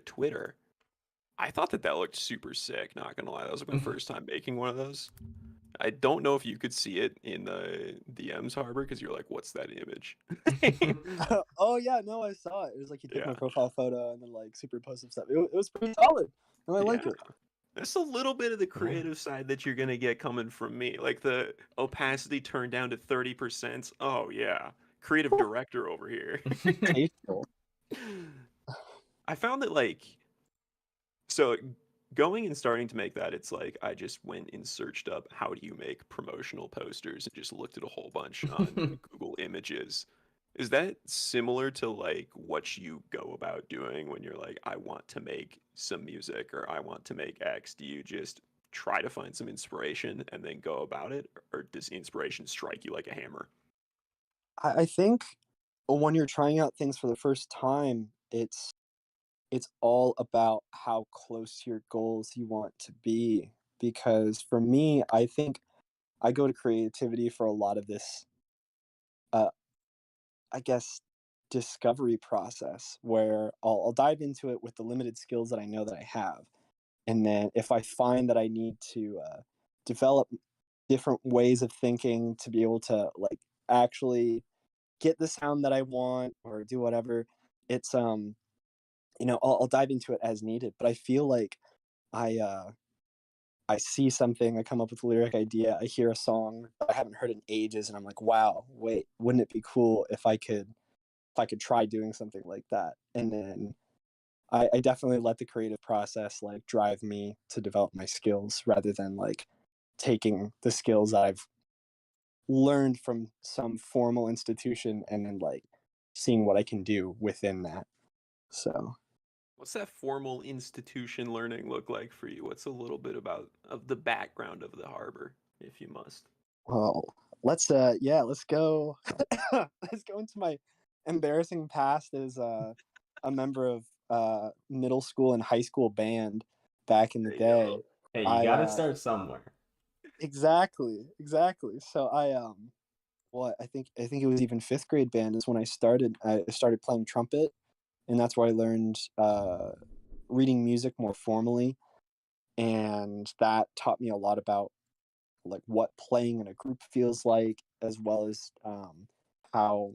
Twitter. I thought that that looked super sick, not gonna lie. That was like my first time making one of those. I don't know if you could see it in the DMs, Harbor, because you're like, what's that image? Oh yeah, no, I saw it. It was like you took my Yeah, profile photo and then like superimposed stuff. It was pretty solid, and I like yeah. it. That's a little bit of the Yeah. creative side that you're gonna get coming from me. Like the opacity turned down to 30%. Oh yeah. Creative director over here. Tasteful. I found that so going and starting to make that, it's like I just went and searched up how do you make promotional posters and just looked at a whole bunch on Google Images. Is that similar to like what you go about doing when you're like, I want to make some music or I want to make X? Do you just try to find some inspiration and then go about it? Or does inspiration strike you like a hammer? I think when you're trying out things for the first time, it's all about how close to your goals you want to be. Because for me, I think I go to creativity for a lot of this, uh, I guess, discovery process where I'll dive into it with the limited skills that I know that I have. And then if I find that I need to develop different ways of thinking to be able to like actually get the sound that I want or do whatever, it's I'll dive into it as needed. But I feel like I uh I see something, I come up with a lyric idea, I hear a song that I haven't heard in ages, and I'm like, wow, wait, wouldn't it be cool if I could try doing something like that? And then I definitely let the creative process like drive me to develop my skills rather than like taking the skills that I've learned from some formal institution and then like seeing what I can do within that. So, What's that formal institution learning look like for you? What's a little bit about of the background of the harbor, if you must? well, let's go let's go into my embarrassing past as a member of middle school and high school band back in the There you day. go. Hey, you I gotta start somewhere. exactly. So I think it was even fifth grade band is when I started. I started playing trumpet, and that's where I learned reading music more formally, and that taught me a lot about like what playing in a group feels like, as well as how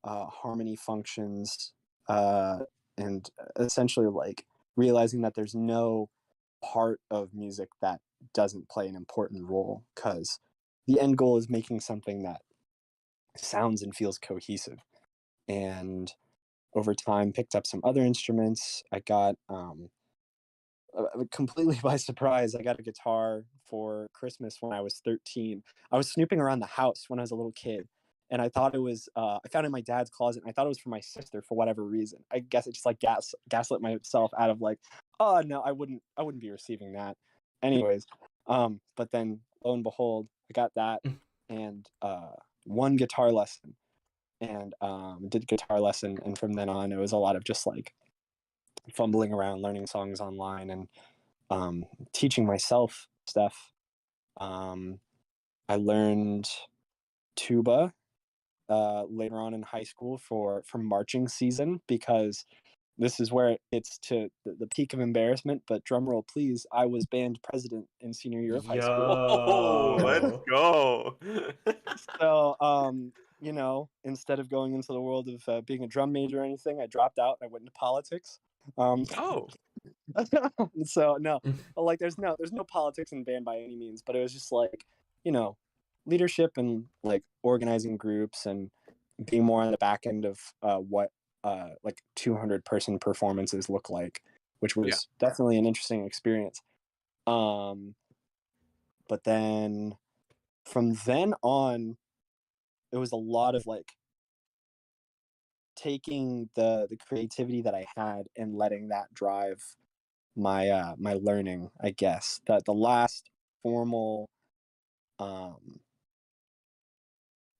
harmony functions, and essentially like realizing that there's no part of music that doesn't play an important role because the end goal is making something that sounds and feels cohesive. And over time, picked up some other instruments. I got completely by surprise. I got a guitar for Christmas when I was 13. I was snooping around the house when I was a little kid, and I thought it was. I found it in my dad's closet, and I thought it was for my sister for whatever reason. I guess it just like gaslit myself out of like, oh no, I wouldn't be receiving that. Anyways, but then lo and behold, I got that and one guitar lesson and did guitar lesson, and from then on, it was a lot of just like fumbling around, learning songs online, and teaching myself stuff. Um, I learned tuba later on in high school for marching season because this is where it's to the peak of embarrassment. But drum roll, please! I was band president in senior year of high school. Whoa, let's Yo. go. So, instead of going into the world of being a drum major or anything, I dropped out. I went into politics. Um, Oh, so no, like there's no politics in band by any means, but it was just like, you know, leadership and like organizing groups and being more on the back end of what like 200-person performances look like, which yeah. was definitely an interesting experience. Um, but then from then on, it was a lot of like taking the creativity that I had and letting that drive my learning, I guess. That the last formal um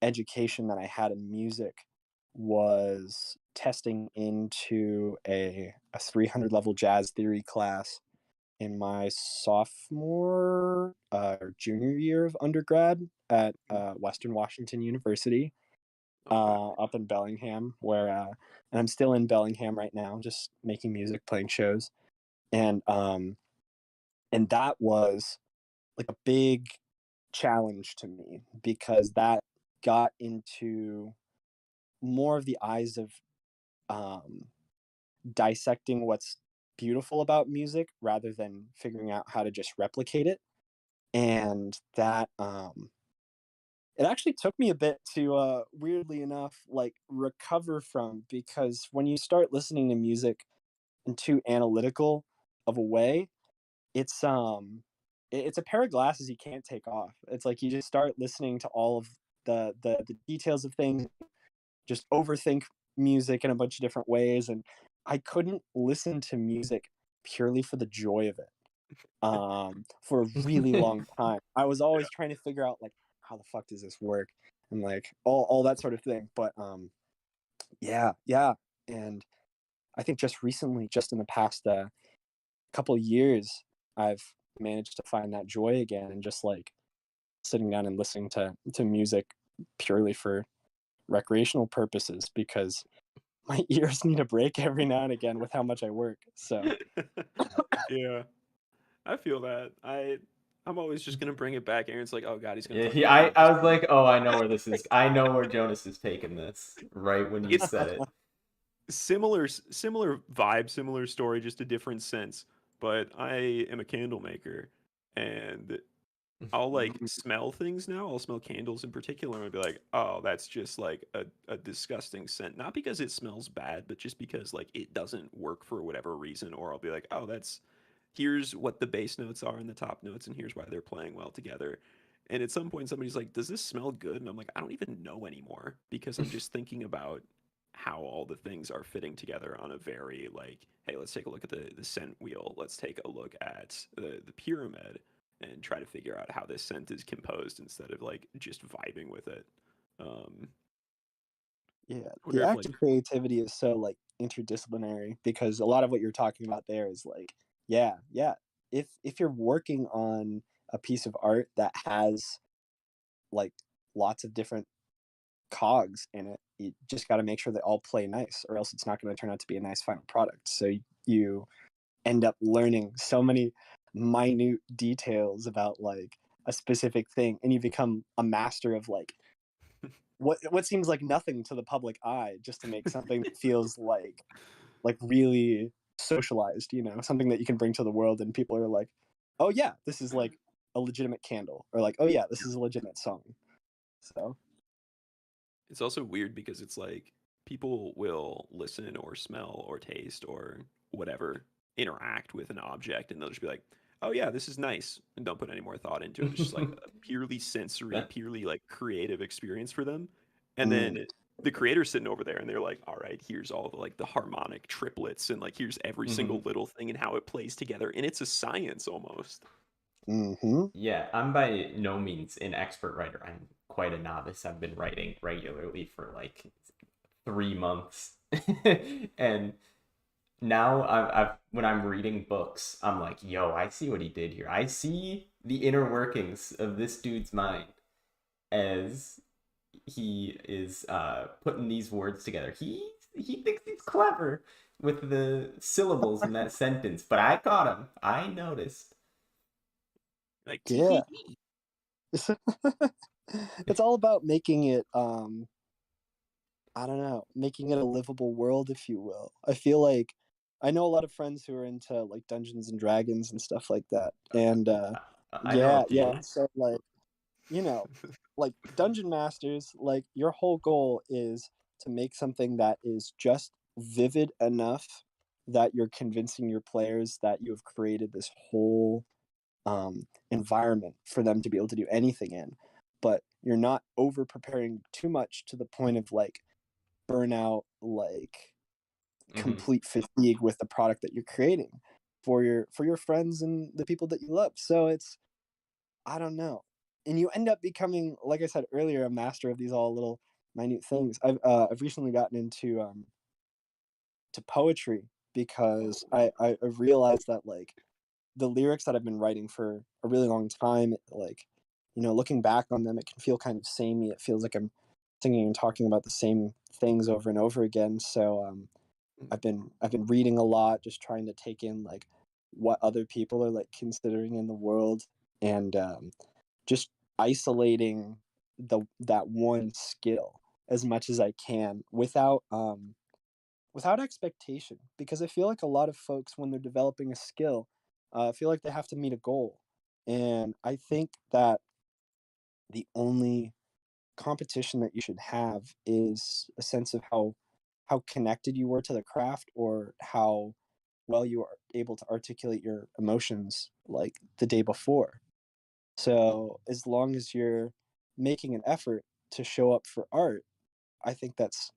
education that I had in music was testing into a 300 level jazz theory class in my sophomore or junior year of undergrad at Western Washington University. Okay. up in Bellingham, where and I'm still in Bellingham right now, just making music, playing shows, and that was like a big challenge to me because that got into more of the eyes of um, dissecting what's beautiful about music rather than figuring out how to just replicate it. And that it actually took me a bit to weirdly enough like recover from, because when you start listening to music in too analytical of a way, it's it's a pair of glasses you can't take off. It's like you just start listening to all of the details of things, just overthink music in a bunch of different ways, and I couldn't listen to music purely for the joy of it for a really long time. I was always trying to figure out like how the fuck does this work, and like all that sort of thing. But yeah, and I think just recently, just in the past couple years, I've managed to find that joy again, and just like sitting down and listening to music purely for recreational purposes, because my ears need a break every now and again with how much I work. So Yeah, I feel that. I'm always just gonna bring it back. Aaron's like, "Oh God, he's gonna Yeah, talk about music." I was like, oh, I know where this is. I know where Jonas is taking this. Right when you It's said it. similar vibe, similar story, just a different sense. But I am a candle maker, and I'll like smell things now. I'll smell candles in particular, and I'll be like, "Oh, that's just like a disgusting scent." Not because it smells bad, but just because like it doesn't work for whatever reason. Or I'll be like, "Oh, that's here's what the bass notes are and the top notes, and here's why they're playing well together." And at some point, somebody's like, "Does this smell good?" And I'm like, "I don't even know anymore because I'm just thinking about how all the things are fitting together on a very like, hey, let's take a look at the scent wheel. Let's take a look at the pyramid and try to figure out how this scent is composed instead of like just vibing with it." Um, yeah, I wonder the if act like, of creativity is so like interdisciplinary, because a lot of what you're talking about there is like, yeah, if you're working on a piece of art that has like lots of different cogs in it, you just got to make sure they all play nice, or else it's not going to turn out to be a nice final product. So you end up learning so many minute details about like a specific thing, and you become a master of like what seems like nothing to the public eye, just to make something that feels like really socialized, something that you can bring to the world, and people are like, oh yeah, this is like a legitimate candle, or like, oh yeah, this is a legitimate song. So it's also weird because it's like people will listen or smell or taste or whatever interact with an object and they'll just be like, "Oh yeah, this is nice," and don't put any more thought into it. It's just like a purely sensory, That purely like creative experience for them. And mm, then the creator's sitting over there and they're like, "All right, here's all the like the harmonic triplets and like here's every single mhm. little thing and how it plays together." And it's a science almost. mm-hmm. Yeah, I'm by no means an expert writer. I'm quite a novice. I've been writing regularly for like 3 months. And now I've when I'm reading books, I'm like, yo, I see what he did here. I see the inner workings of this dude's mind as he is putting these words together. He thinks he's clever with the syllables in that sentence, but I caught him. I noticed. Like tee Yeah. hee hee. It's all about making it I don't know, making it a livable world, if you will. I feel like I know a lot of friends who are into like Dungeons and Dragons and stuff like that. And I know a yeah, few. so like, you know, like dungeon masters, like your whole goal is to make something that is just vivid enough that you're convincing your players that you have created this whole environment for them to be able to do anything in, but you're not over preparing too much to the point of like burnout, like Hmm. complete fatigue with the product that you're creating for your friends and the people that you love. So it's, I don't know. And you end up becoming, like I said earlier, a master of these all little minute things. I've recently gotten into to poetry, because I've realized that like the lyrics that I've been writing for a really long time, like, looking back on them, it can feel kind of samey. It feels like I'm singing and talking about the same things over and over again. So I've been reading a lot, just trying to take in like what other people are like considering in the world, and just isolating that one skill as much as I can without expectation, because I feel like a lot of folks when they're developing a skill feel like they have to meet a goal, and I think that the only competition that you should have is a sense of how connected you were to the craft, or how well you are able to articulate your emotions like the day before. So as long as you're making an effort to show up for art, I think that's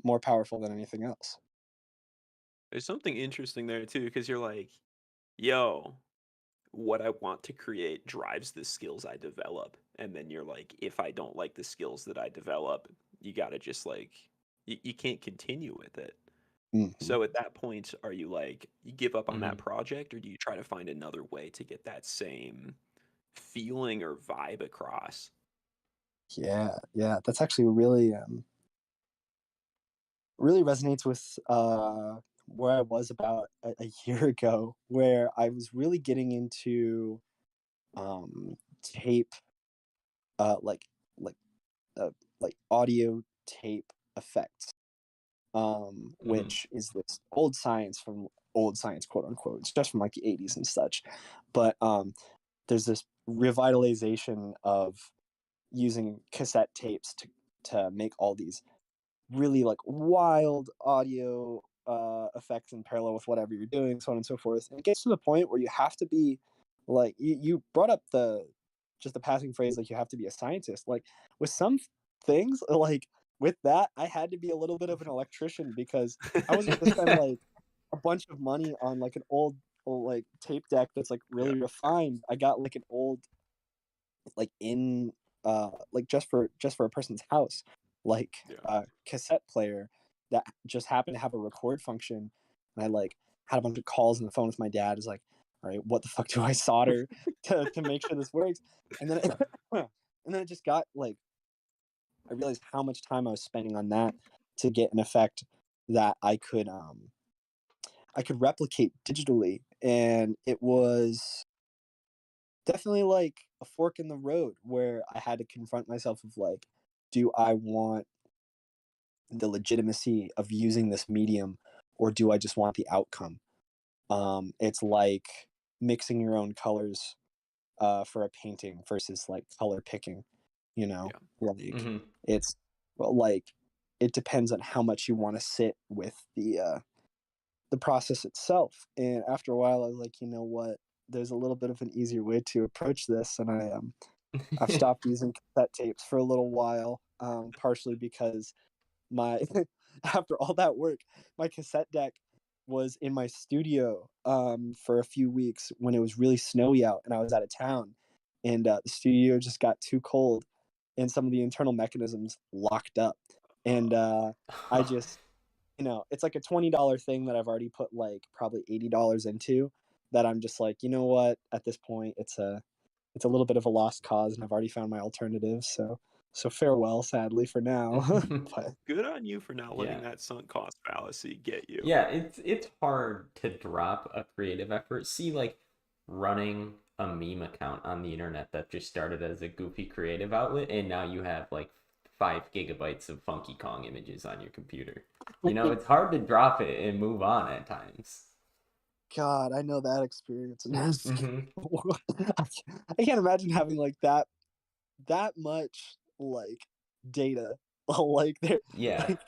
more powerful than anything else. There's something interesting there too, because you're like, yo, what I want to create drives the skills I develop. And then you're like, if I don't like the skills that I develop, you got to just like, you can't continue with it. Hmm. So at that point, are you like, you give up on that Hmm. project, or do you try to find another way to get that same feeling or vibe across? Yeah, yeah, that's actually really resonates with where I was about a year ago, where I was really getting into tape, like like uh, like audio tape effects, Hmm. which is this old science from old science, quote unquote. It's just from like the 80s and such. But there's this revitalization of using cassette tapes to make all these really like wild audio effects in parallel with whatever you're doing, so on and so forth. And it gets to the point where you have to be like, you brought up the just the passing phrase, like you have to be a scientist. Like with some things, like with that, I had to be a little bit of an electrician, because I wasn't going to spend like a bunch of money on like an old like tape deck that's like Yeah, really refined. I got like an old, like in like just for a person's house, like yeah. cassette player that just happened to have a record function. And I like had a bunch of calls on the phone with my dad. Is like, all right, what the fuck do I solder to make sure this works? And then and then it just got like, I realized how much time I was spending on that to get an effect that I could replicate digitally. And it was definitely like a fork in the road, where I had to confront myself of like, do I want the legitimacy of using this medium, or do I just want the outcome? It's like mixing your own colors for a painting versus like color picking, you know? Yeah. Like Hmm. it's, well, like it depends on how much you want to sit with the process itself. And after a while, I was like, you know what? There's a little bit of an easier way to approach this, and I've stopped using cassette tapes for a little while, partially because my after all that work, my cassette deck was in my studio for a few weeks when it was really snowy out and I was out of town, and the studio just got too cold, and some of the internal mechanisms locked up, and I just, it's like a $20 thing that I've already put like probably $80 into. That I'm just like, you know what? At this point, it's a little bit of a lost cause, and I've already found my alternatives. So farewell, sadly for now. But Good on you for not letting Yeah. that sunk cost fallacy get you. Yeah, it's hard to drop a creative effort. See, like running a meme account on the internet that just started as a goofy creative outlet, and now you have like 5 gigabytes of Funky Kong images on your computer. You know, it's hard to drop it and move on at times. God, I know that experience. And Hmm. I can't imagine having like that much like data. Like there, Yeah, like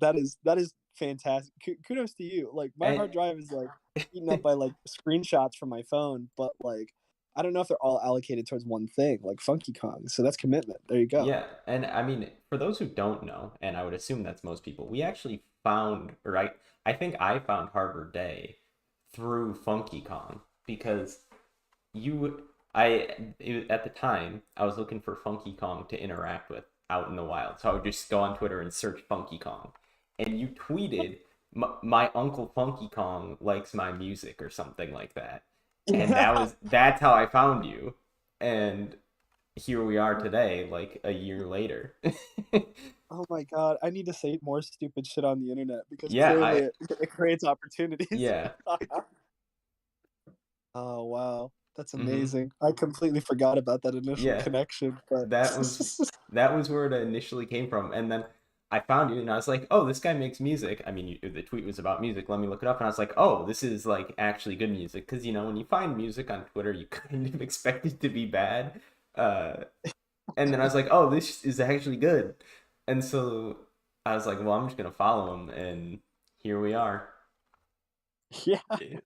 that is fantastic. Kudos to you. Like my and hard drive is like eaten up by like screenshots from my phone, but like I don't know if they're all allocated towards one thing, like Funky Kong. So that's commitment. There you go. yeah, and I mean, for those who don't know, and I would assume that's most people, we actually found, right? I think I found Harbor Day through Funky Kong because you at the time I was looking for Funky Kong to interact with out in the wild, so I would just go on Twitter and search Funky Kong, and you tweeted my uncle Funky Kong likes my music or something like that, and Yeah. that's how I found you, and here we are today, like a year later. Oh my god, I need to say more stupid shit on the internet because Yeah, clearly I it creates opportunities. yeah. Oh wow, that's Hmm. amazing. I completely forgot about that initial Yeah. connection, but That was that was where it initially came from, and then I found you, and I was like, "Oh, this guy makes music." I mean, the tweet was about music. Let me look it up, and I was like, "Oh, this is like actually good music." Because when you find music on Twitter, you kind of expect it to be bad, uh, and then I was like, "Oh, this is actually good," and so I was like, "Well, I'm just gonna follow him," and here we are. yeah, Yeah.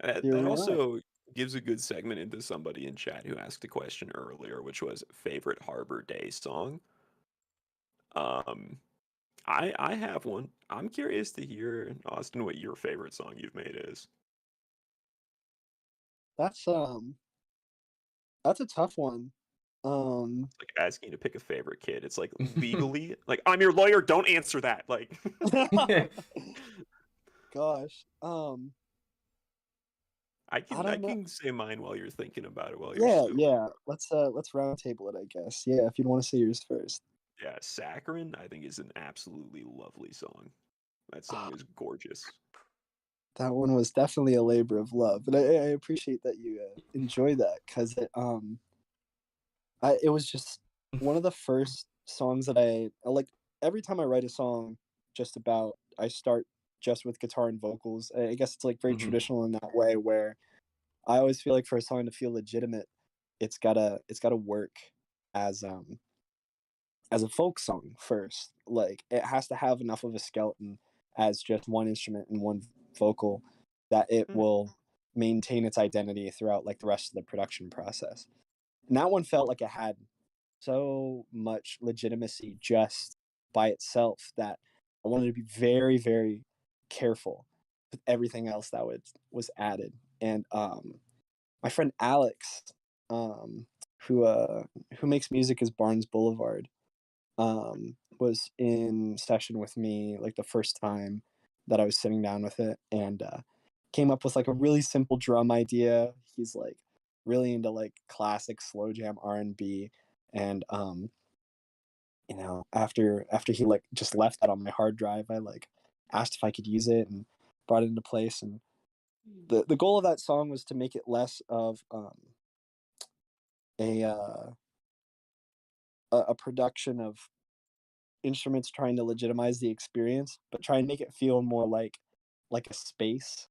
That, here that we are. also gives a good segment into somebody in chat who asked a question earlier, which was favorite Harbor Day song. Um, I have one. I'm curious to hear, Austin, what your favorite song you've made is. That's that's a tough one. Um, Like asking you to pick a favorite kid. It's like legally, like I'm your lawyer. Don't answer that. Like gosh, I I can I don't know. can say mine while you're thinking about it while you're Yeah, stewing. yeah. Let's round table it, I guess. Yeah, if you'd want to say yours first. Yeah, Saccharin I think is an absolutely lovely song. That song Ah, is gorgeous. that one was definitely a labor of love, and I appreciate that you enjoy that because it was just one of the first songs that I like. Every time I write a song, just about I start just with guitar and vocals. I guess it's like very Hmm. traditional in that way, where I always feel like for a song to feel legitimate, it's gotta work as as a folk song first. Like it has to have enough of a skeleton as just one instrument and one vocal that it Mhm. will maintain its identity throughout like the rest of the production process. And that one felt like it had so much legitimacy just by itself that I wanted to be very, very careful with everything else that was added. And my friend Alex, um, who makes music as Barnes Boulevard, was in session with me like the first time that I was sitting down with it, and came up with like a really simple drum idea. He's like really into like classic slow jam R&B, and after he like just left that on my hard drive, I like asked if I could use it and brought it into place. And the goal of that song was to make it less of a uh, a production of instruments trying to legitimize the experience, but try and make it feel more like a space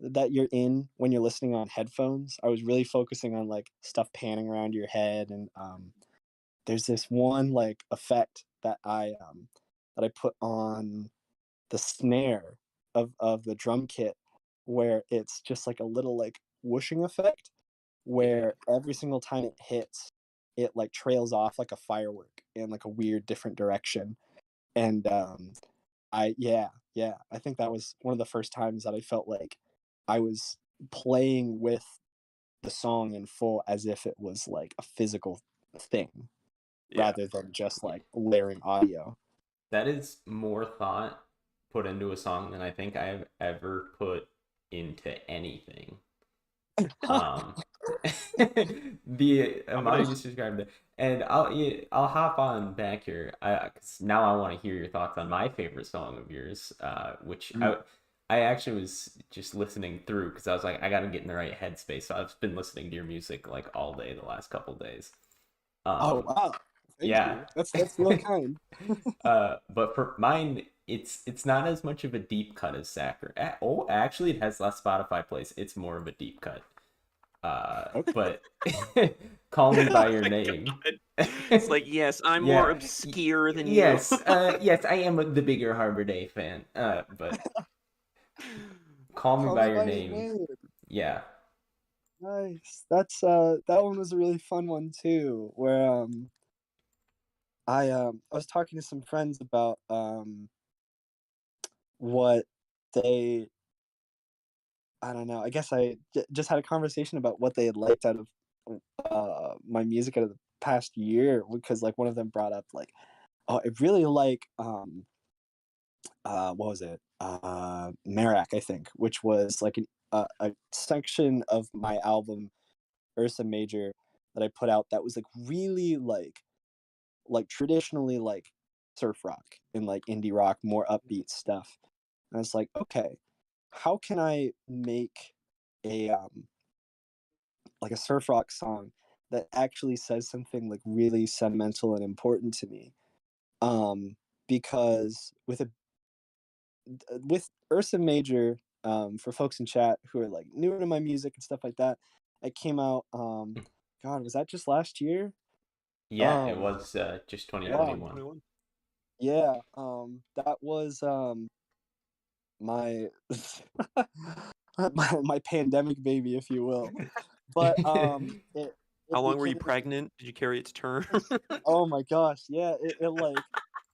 that you're in when you're listening on headphones. I was really focusing on like stuff panning around your head, and there's this one like effect that I put on the snare of the drum kit where it's just like a little like whooshing effect Yeah. where every single time it hits it like trails off like a firework in like a weird different direction. And I think that was one of the first times that I felt like I was playing with the song in full as if it was like a physical thing Yeah. rather than just like layering audio. That is more thought put into a song than I think I've ever put into anything. Um, the amount you Combination. just described it, and I'll hop on back here. 'Cause now I want to hear your thoughts on my favorite song of yours, which Mm. I actually was just listening through because I was like, I got to get in the right headspace. So I've been listening to your music like all day the last couple days. Oh Um, wow. Thank yeah. you. That's real kind. But for mine, it's not as much of a deep cut as Sacker. Oh, actually, it has less Spotify plays. It's more of a deep cut. Okay. But call me Oh by your my name. god. It's like, yes, I'm more Yeah. obscure than you. Yes. Yes, I am the bigger Harbor Day fan. But call me Call by me your by your name. name. Yeah. Nice. That's that one was a really fun one too, where I was talking to some friends about what they I don't know. I guess just had a conversation about what they had liked out of my music out of the past year because like one of them brought up like, oh, I really like what was it? Merak, I think, which was like a section of my album Ursa Major that I put out that was like really like traditionally like surf rock and like indie rock, more upbeat stuff. And I was like, okay, how can I make a like a surf rock song that actually says something like really sentimental and important to me? Because with Ursa Major, for folks in chat who are like newer to my music and stuff like that, it came out. God, was that just last year? Yeah, it Um, was just Yeah, wow, 2021. 2021. yeah. That was my my pandemic baby, if you will. But How it long were you became pregnant? Did you carry it to term? oh my gosh, yeah. It like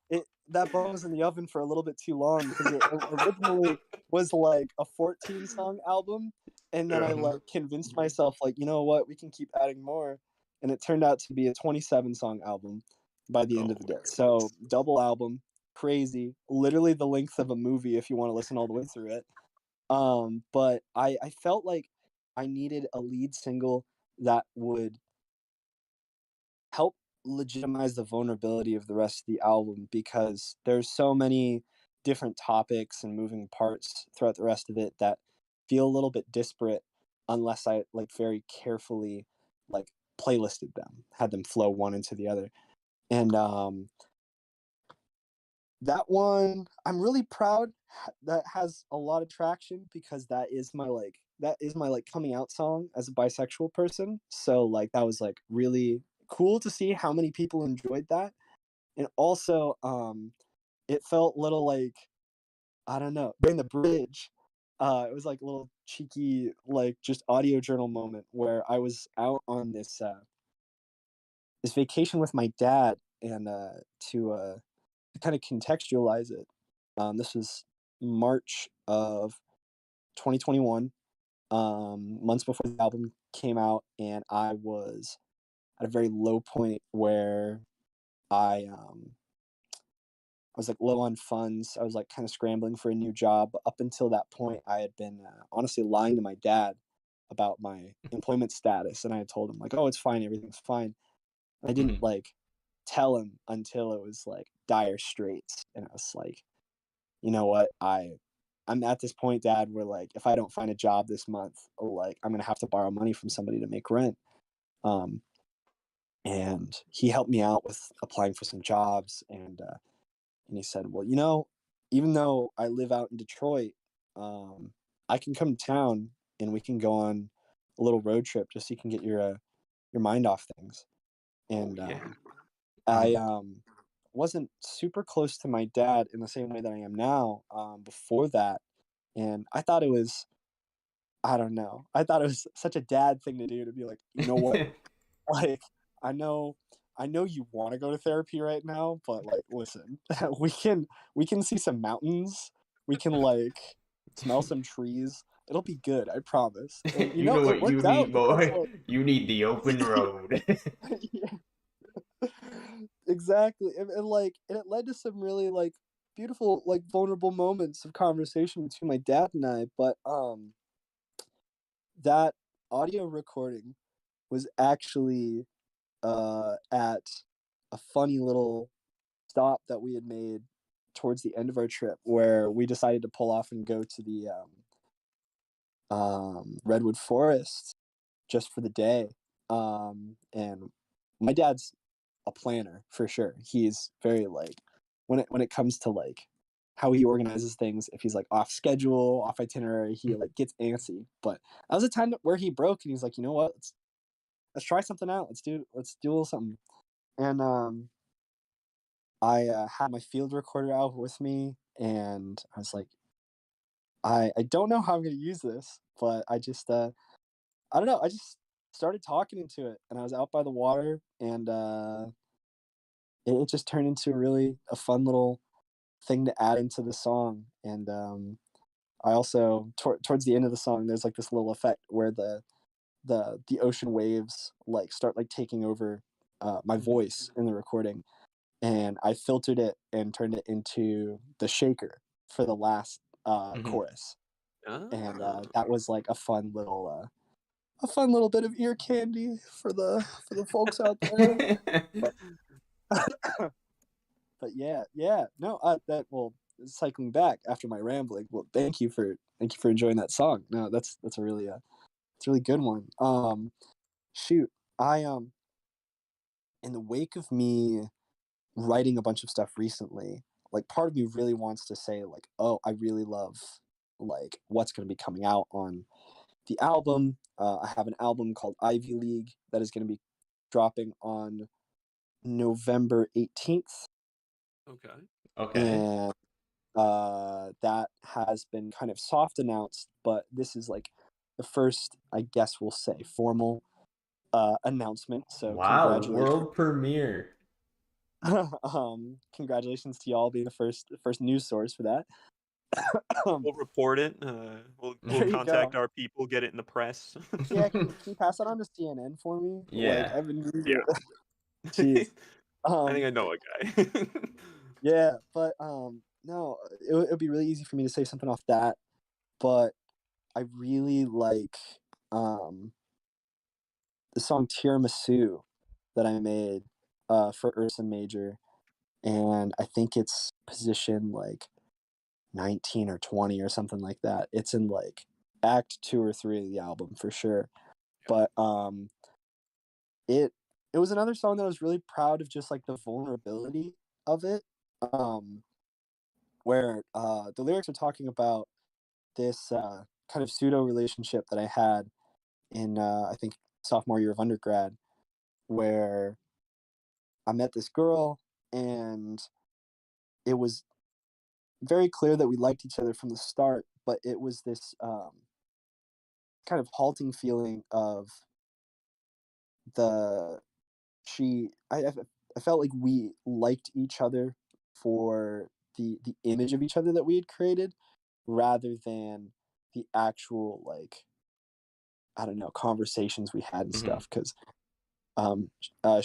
it that bone was in the oven for a little bit too long because it originally was like a 14 song album, and then I Uh-huh. like convinced myself like, you know what, we can keep adding more, and it turned out to be a 27 song album by the end Oh of the my day. So goodness. double album, crazy, literally the length of a movie if you want to listen all the way through it. But I felt like I needed a lead single that would help legitimize the vulnerability of the rest of the album because there's so many different topics and moving parts throughout the rest of it that feel a little bit disparate unless I like very carefully like playlisted them, had them flow one into the other. And that one I'm really proud that has a lot of traction because that is my like coming out song as a bisexual person. So like that was like really cool to see how many people enjoyed that. And also it felt little like I don't know, during the bridge, it was like a little cheeky like just audio journal moment where I was out on this vacation with my dad and to kind of contextualize it. This was March of 2021, months before the album came out, and I was at a very low point where I was like low on funds. I was like kind of scrambling for a new job. But up until that point, I had been honestly lying to my dad about my employment status, and I had told him like, "Oh, it's fine, everything's fine." And I didn't Mhm. like tell him until it was like dire straits, and I was like, you know what, I'm at this point, dad, where like if I don't find a job this month, like I'm gonna have to borrow money from somebody to make rent. Um, and he helped me out with applying for some jobs, and he said, well, you know, even though I live out in Detroit, um, I can come to town and we can go on a little road trip just so you can get your mind off things. Oh And yeah. I Mhm. wasn't super close to my dad in the same way that I am now before that. And I thought it was, I don't know, I thought it was such a dad thing to do to be like, you know what, like I know I know you want to go to therapy right now, but like listen, we can see some mountains. We can like smell some trees. It'll be good, I promise. And you You know, know it what you worked out need, because boy? You need the open road. yeah, exactly. And like and it led to some really like beautiful like vulnerable moments of conversation between my dad and I, but that audio recording was actually at a funny little stop that we had made towards the end of our trip where we decided to pull off and go to the redwood forest just for the day. And my dad's a planner for sure. He's very like when it comes to like how he organizes things. If he's like off schedule, off itinerary, he like gets antsy. But that was a time where he broke, and he's like, you know what? Let's try something out. Let's do a little something. And I had my field recorder out with me, and I was like, I don't know how I'm gonna use this, but I don't know. I just started talking into it, and I was out by the water, and it just turned into really a fun little thing to add into the song. And I also towards the end of the song, there's like this little effect where the ocean waves like start like taking over my Mhm. voice in the recording, and I filtered it and turned it into the shaker for the last Mhm. chorus. And Ah. that was like a fun little a fun little bit of ear candy for the folks out there. But yeah, no, that well, cycling back after my rambling. Well, thank you for enjoying that song. No, that's a really it's a really good one. Shoot, I in the wake of me writing a bunch of stuff recently, like part of me really wants to say like, oh, I really love like what's going to be coming out on the album. I have an album called Ivy League that is going to be dropping on November 18th, Okay. Okay. and that has been kind of soft announced, but this is like the first, I guess we'll say, formal announcement. So Wow, congratulations. world premiere. Congratulations to y'all being the first news source for that. We'll report it. We'll There you go. contact our people, get it in the press. Yeah, can you pass that on to CNN for me? Like Yeah. I've been Yeah. jeez. I think I know a guy. Yeah, but no, it would be really easy for me to say something off that, but I really like um the song Tiramisu that I made for Ursa Major, and I think it's position like 19 or 20 or something like that. It's in like act 2 or 3 of the album for sure. But it it was another song that I was really proud of, just like the vulnerability of it. Um where the lyrics are talking about this kind of pseudo relationship that I had in I think sophomore year of undergrad, where I met this girl and it was very clear that we liked each other from the start, but it was this kind of halting feeling of the she I felt like we liked each other for the image of each other that we had created, rather than the actual like, I don't know, conversations we had and Hmm. stuff. Because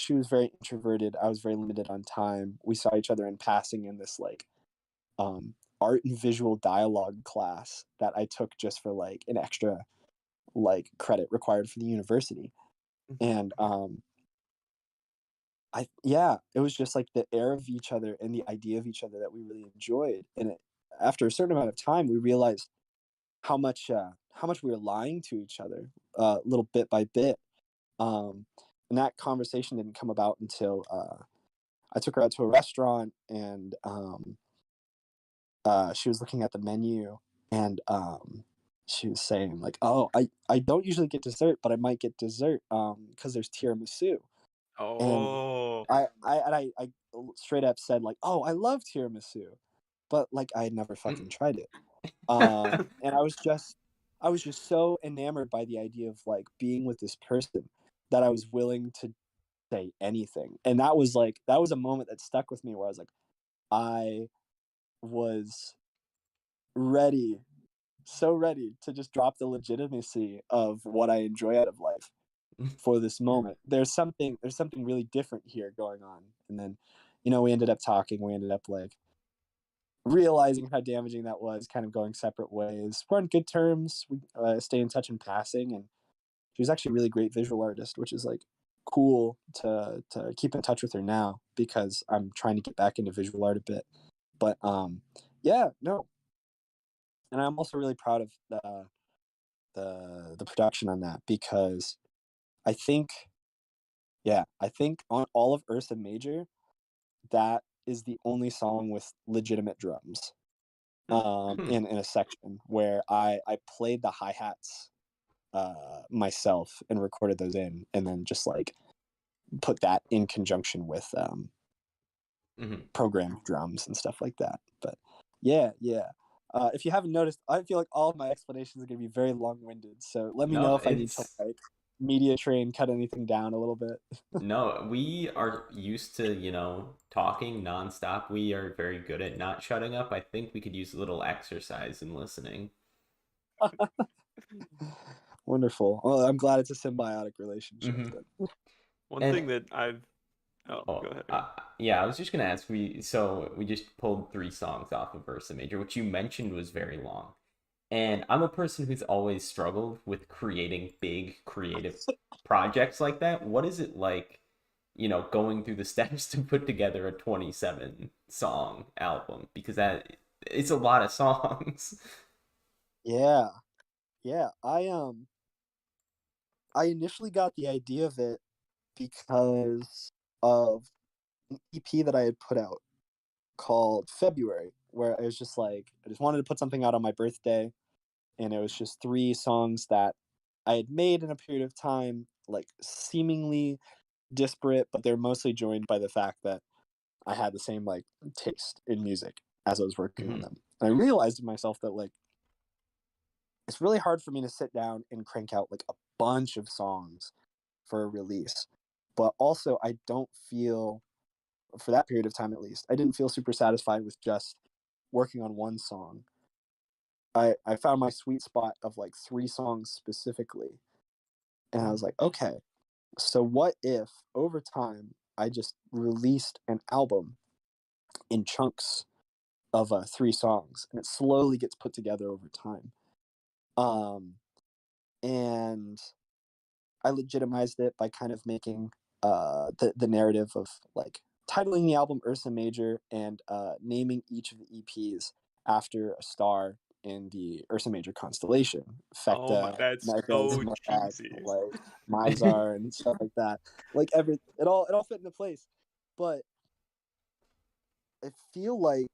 she was very introverted, I was very limited on time. We saw each other in passing in this like um, art and visual dialogue class that I took just for like an extra like credit required for the university. And I yeah, it was just like the air of each other and the idea of each other that we really enjoyed. And after a certain amount of time, we realized how much we were lying to each other, little bit by bit. Um, and that conversation didn't come about until I took her out to a restaurant, and she was looking at the menu, and she was saying like, "Oh, I don't usually get dessert, but I might get dessert because there's tiramisu." And Oh. I straight up said like, "Oh, I love tiramisu," but like I had never fucking tried it. And I was just so enamored by the idea of like being with this person that I was willing to say anything. And that was a moment that stuck with me, where I was like, I was ready, so ready to just drop the legitimacy of what I enjoy out of life for this moment. There's something really different here going on. And then, we ended up talking. We ended up like realizing how damaging that was, kind of going separate ways. We're on good terms. We stay in touch in passing, and she was actually a really great visual artist, which is like cool to keep in touch with her now, because I'm trying to get back into visual art a bit. But yeah, no, and I'm also really proud of the production on that, because I think I think on all of Ursa Major, that is the only song with legitimate drums Hmm. in a section where I played the hi hats myself and recorded those in, and then just like put that in conjunction with Hmm. programmed drums and stuff like that. But yeah. If you haven't noticed, I feel like all of my explanations are going to be very long winded. So let me know No, if I need to like media train, cut anything down a little bit. no, we are used to, talking nonstop. We are very good at not shutting up. I think we could use a little exercise in listening. Wonderful. Well, I'm glad it's a symbiotic relationship. Hmm. Then. One And thing that I've oh, oh, go ahead, man. yeah, I was just gonna ask. We just pulled 3 songs off of Versa Major, which you mentioned was very long. And I'm a person who's always struggled with creating big creative projects like that. What is it like, going through the steps to put together a 27 song album? Because that it's a lot of songs. Yeah, yeah. I initially got the idea of it because of an EP that I had put out called February, where I was just like, I just wanted to put something out on my birthday, and it was just 3 songs that I had made in a period of time, like seemingly disparate, but they're mostly joined by the fact that I had the same like taste in music as I was working on Hmm. them. And I realized to myself that like it's really hard for me to sit down and crank out like a bunch of songs for a release. But also I don't feel, for that period of time at least, I didn't feel super satisfied with just working on one song. I found my sweet spot of like 3 songs specifically. And I was like, okay, so what if over time I just released an album in chunks of 3 songs and it slowly gets put together over time. Um, and I legitimized it by kind of making the narrative of like titling the album Ursa Major and naming each of the EPs after a star in the Ursa Major constellation. Oh my, Fecta, that's Megas, so Morat, juicy. like Mizar and stuff like that. Like it all fit into place. But I feel like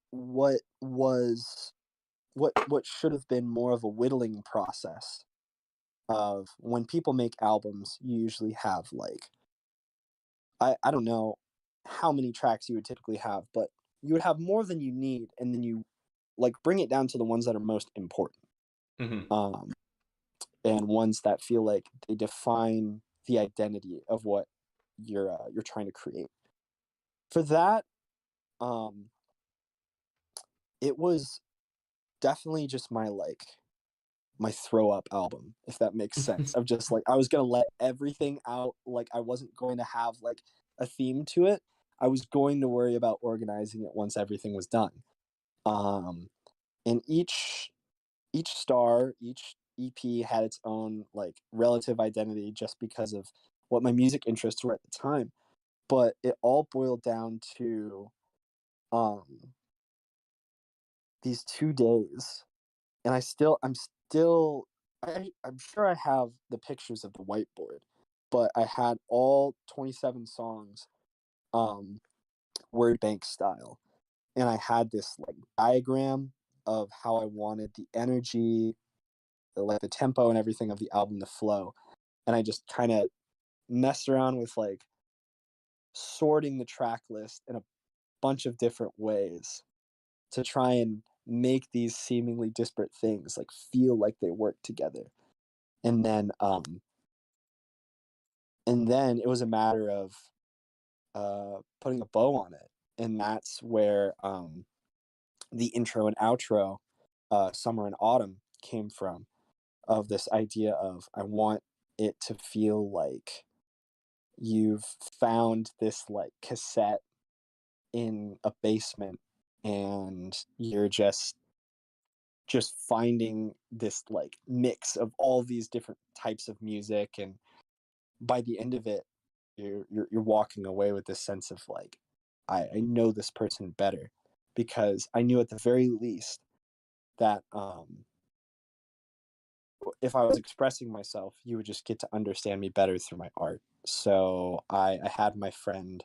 what was what should have been more of a whittling process of when people make albums, you usually have like I don't know how many tracks you would typically have, but you would have more than you need, and then you like bring it down to the ones that are most important, Hmm. um, and ones that feel like they define the identity of what you're trying to create. For that, um, it was definitely just my throw up album, if that makes sense. Of just like I was gonna let everything out, like I wasn't going to have like a theme to it. I was going to worry about organizing it once everything was done. Um, and each star, each EP had its own like relative identity just because of what my music interests were at the time. But it all boiled down to um these 2 days, and I'm sure I have the pictures of the whiteboard, but I had all 27 songs, um, word bank style, and I had this like diagram of how I wanted the energy, like the tempo and everything of the album to flow, and I just kind of messed around with like sorting the track list in a bunch of different ways to try and make these seemingly disparate things like feel like they work together. And then it was a matter of putting a bow on it, and that's where the intro and outro, summer and autumn, came from. Of this idea of I want it to feel like you've found this like cassette in a basement, and you're just finding this like mix of all these different types of music, and by the end of it you're walking away with this sense of like I know this person better because I knew at the very least that if I was expressing myself, you would just get to understand me better through my art. So I had my friend,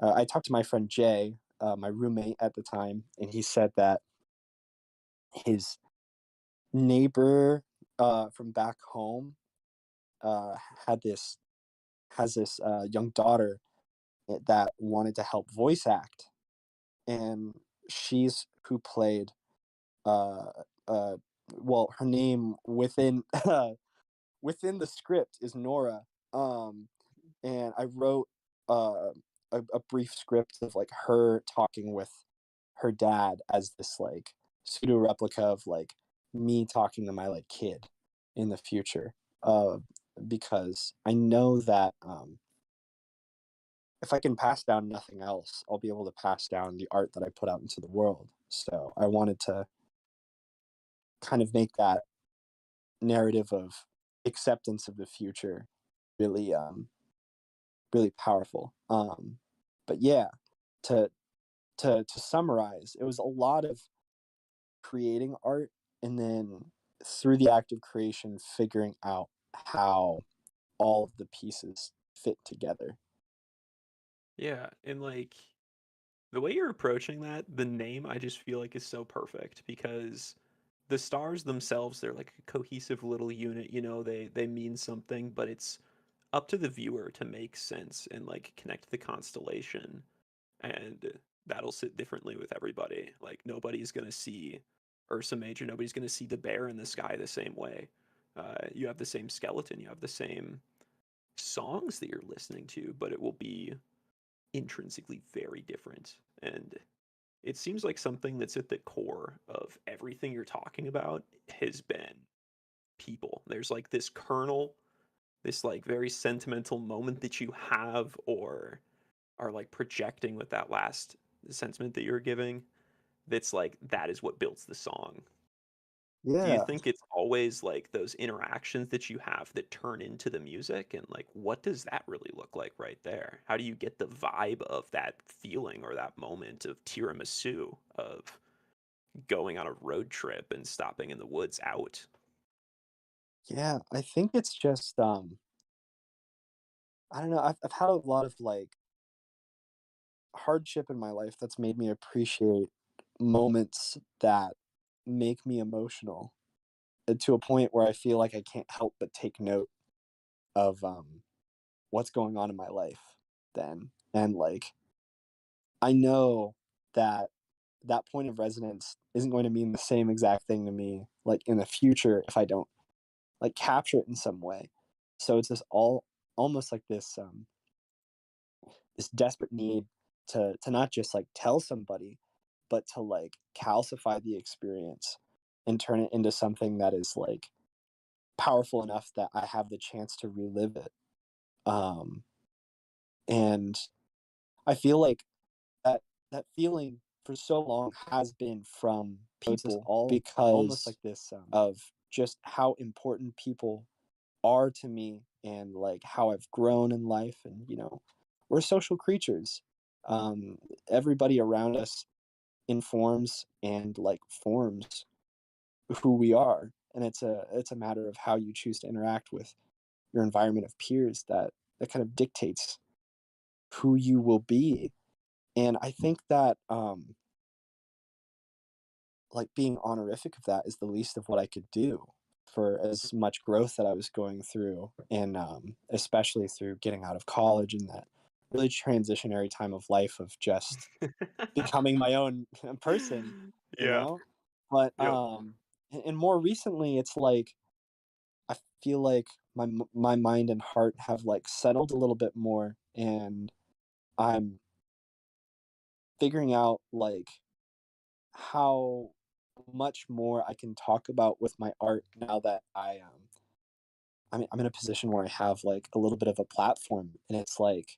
I talked to my friend Jay, my roommate at the time, and he said that his neighbor from back home uh, had this has this young daughter that wanted to help voice act, and she's who played uh uh well, her name within within the script is Nora. And I wrote uh a brief script of like her talking with her dad as this like pseudo replica of like me talking to my like kid in the future. Because I know that if I can pass down nothing else, I'll be able to pass down the art that I put out into the world. So I wanted to kind of make that narrative of acceptance of the future really really powerful. But yeah, to to summarize, it was a lot of creating art and then through the act of creation figuring out how all of the pieces fit together. Yeah, and like the way you're approaching that, the name I just feel like is so perfect because the stars themselves, they're like a cohesive little unit, they mean something, but it's up to the viewer to make sense and like connect the constellation, and that'll sit differently with everybody. Like nobody's gonna see Ursa Major, nobody's gonna see the bear in the sky the same way. You have the same skeleton, you have the same songs that you're listening to, but it will be intrinsically very different. And it seems like something that's at the core of everything you're talking about has been people. There's like this kernel, this like very sentimental moment that you have or are like projecting with that last sentiment that you're giving. That's like that is what builds the song. Do you Yeah, think it's always like those interactions that you have that turn into the music? And like, what does that really look like right there? How do you get the vibe of that feeling or that moment of tiramisu, of going on a road trip and stopping in the woods out? yeah, I think it's just I don't know, I've had a lot of like hardship in my life that's made me appreciate moments that make me emotional, to a point where I feel like I can't help but take note of what's going on in my life then. And like I know that that point of resonance isn't going to mean the same exact thing to me like in the future if I don't like capture it in some way. So it's this all almost like this desperate need to not just like tell somebody, but to like calcify the experience and turn it into something that is like powerful enough that I have the chance to relive it. Um, and I feel like that feeling for so long has been from people all because almost like this of just how important people are to me and like how I've grown in life. And we're social creatures. um Everybody around us informs and like forms who we are, and it's a matter of how you choose to interact with your environment of peers that kind of dictates who you will be. And I think that like being honorific of that is the least of what I could do for as much growth that I was going through, and especially through getting out of college and that really transitionary time of life of just becoming my own person, you Yeah. know. But Yep. and more recently, it's like I feel like my mind and heart have like settled a little bit more, and I'm figuring out like how much more I can talk about with my art now that I'm in a position where I have like a little bit of a platform. And it's like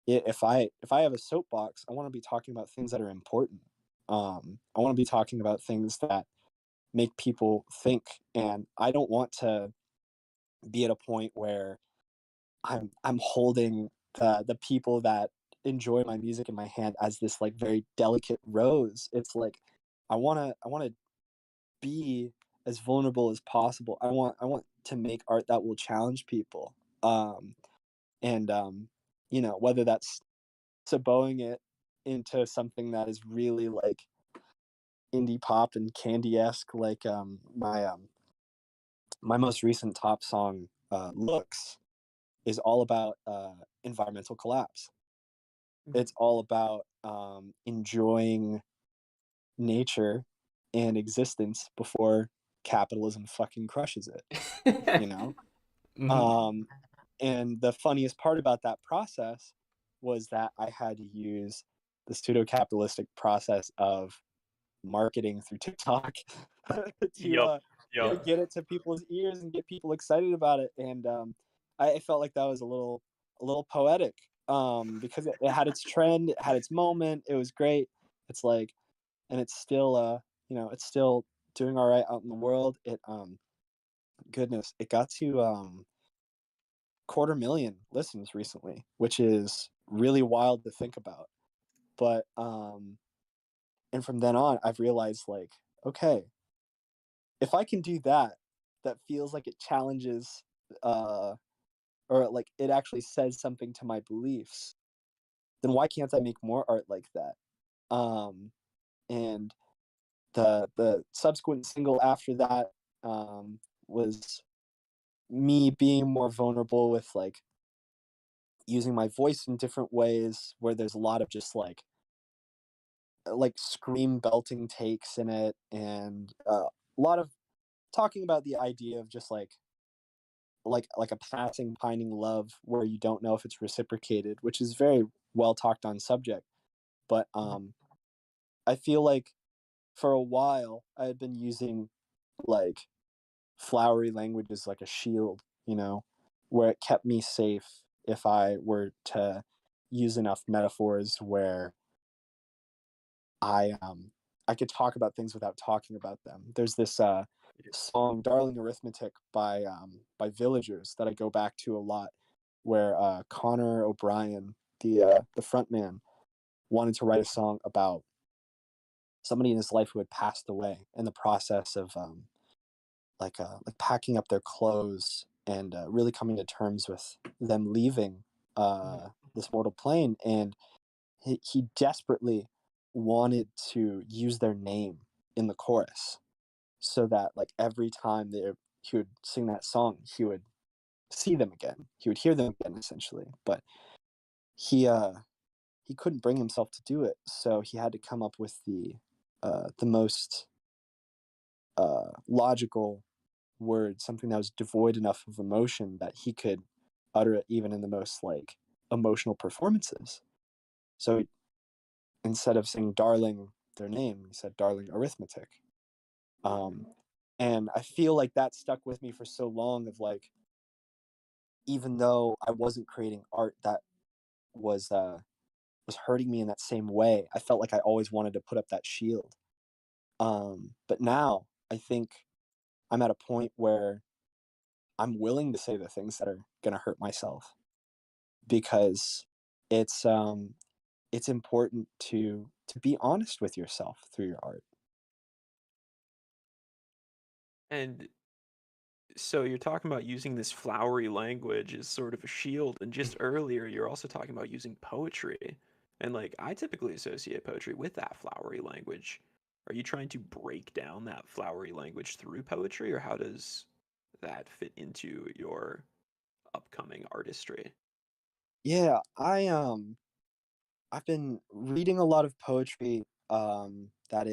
if I have a soapbox, I want to be talking about things that are important. I want to be talking about things that make people think, and I don't want to be at a point where I'm holding the people that enjoy my music in my hand as this like very delicate rose. It's like I want to be as vulnerable as possible. I want to make art that will challenge people. And whether that's sabowing it into something that is really like indie pop and candy esque, like my most recent top song, "Looks," is all about environmental collapse. It's all about enjoying nature and existence before capitalism fucking crushes it. You know, Mhm. Um, and the funniest part about that process was that I had to use the pseudo capitalistic process of marketing through TikTok to Yep. to Yep. get it to people's ears and get people excited about it. And I felt like that was a little poetic, because it had its trend, it had its moment, it was great. It's like, and it's still it's still doing all right out in the world. It goodness, it got to 250,000 listens recently, which is really wild to think about. But and from then on, I've realized like, okay, if I can do that, that feels like it challenges uh or like it actually says something to my beliefs, then why can't I make more art like that? And the subsequent single after that was me being more vulnerable with like using my voice in different ways, where there's a lot of just like scream belting takes in it, and a lot of talking about the idea of just like a passing pining love where you don't know if it's reciprocated, which is very well talked on subject. But I feel like for a while I had been using like flowery language as like a shield, where it kept me safe if I were to use enough metaphors where I could talk about things without talking about them. There's this song "Darling Arithmetic" by Villagers that I go back to a lot, where Connor O'Brien, the front man, wanted to write a song about somebody in his life who had passed away in the process of like packing up their clothes and really coming to terms with them leaving this mortal plane, and he desperately wanted to use their name in the chorus so that like every time he would sing that song, he would see them again, he would hear them again essentially. But he couldn't bring himself to do it, so he had to come up with the most logical word, something that was devoid enough of emotion that he could utter it even in the most like emotional performances. So instead of saying darling their name, he said darling arithmetic. um and I feel like that stuck with me for so long, of like, even though I wasn't creating art that was was hurting me in that same way, I felt like I always wanted to put up that shield. But now I think I'm at a point where I'm willing to say the things that are going to hurt myself, because it's it's important to be honest with yourself through your art. And so you're talking about using this flowery language as sort of a shield, and just earlier you're also talking about using poetry. And like I typically associate poetry with that flowery language. Are you trying to break down that flowery language through poetry, or how does that fit into your upcoming artistry? Yeah, I've been reading a lot of poetry that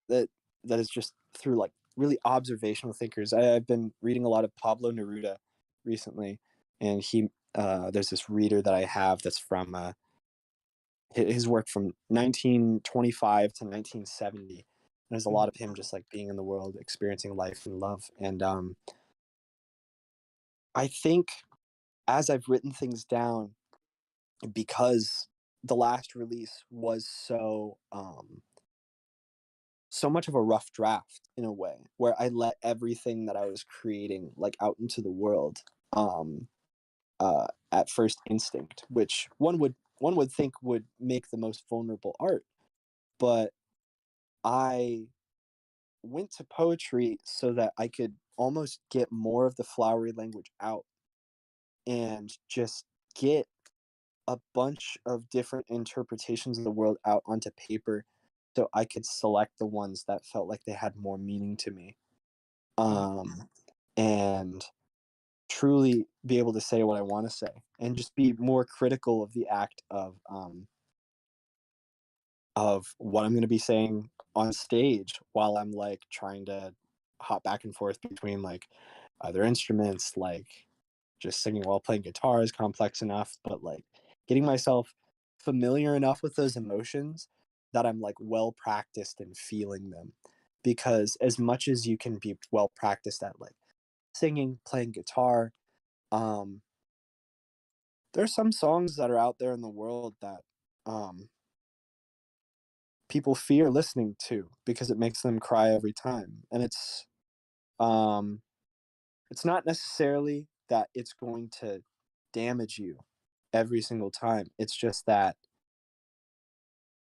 that is just through like really observational thinkers. I've been reading a lot of Pablo Neruda recently, and he there's this reader that I have that's from his work from 1925 to 1970. There's a lot of him just like being in the world, experiencing life and love. And I think as I've written things down, because the last release was so much of a rough draft in a way, where I let everything that I was creating like out into the world um at first instinct, which one would think would make the most vulnerable art. But I went to poetry so that I could almost get more of the flowery language out, and just get a bunch of different interpretations of the world out onto paper, so I could select the ones that felt like they had more meaning to me. Um, and truly be able to say what I want to say, and just be more critical of the act of what I'm going to be saying on stage, while I'm like trying to hop back and forth between like other instruments, like just singing while playing guitar is complex enough, but like getting myself familiar enough with those emotions that I'm like well practiced in feeling them. Because as much as you can be well practiced at like singing, playing guitar, um, there's some songs that are out there in the world that um, people fear listening to because it makes them cry every time. And um it's not necessarily that it's going to damage you every single time. It's just that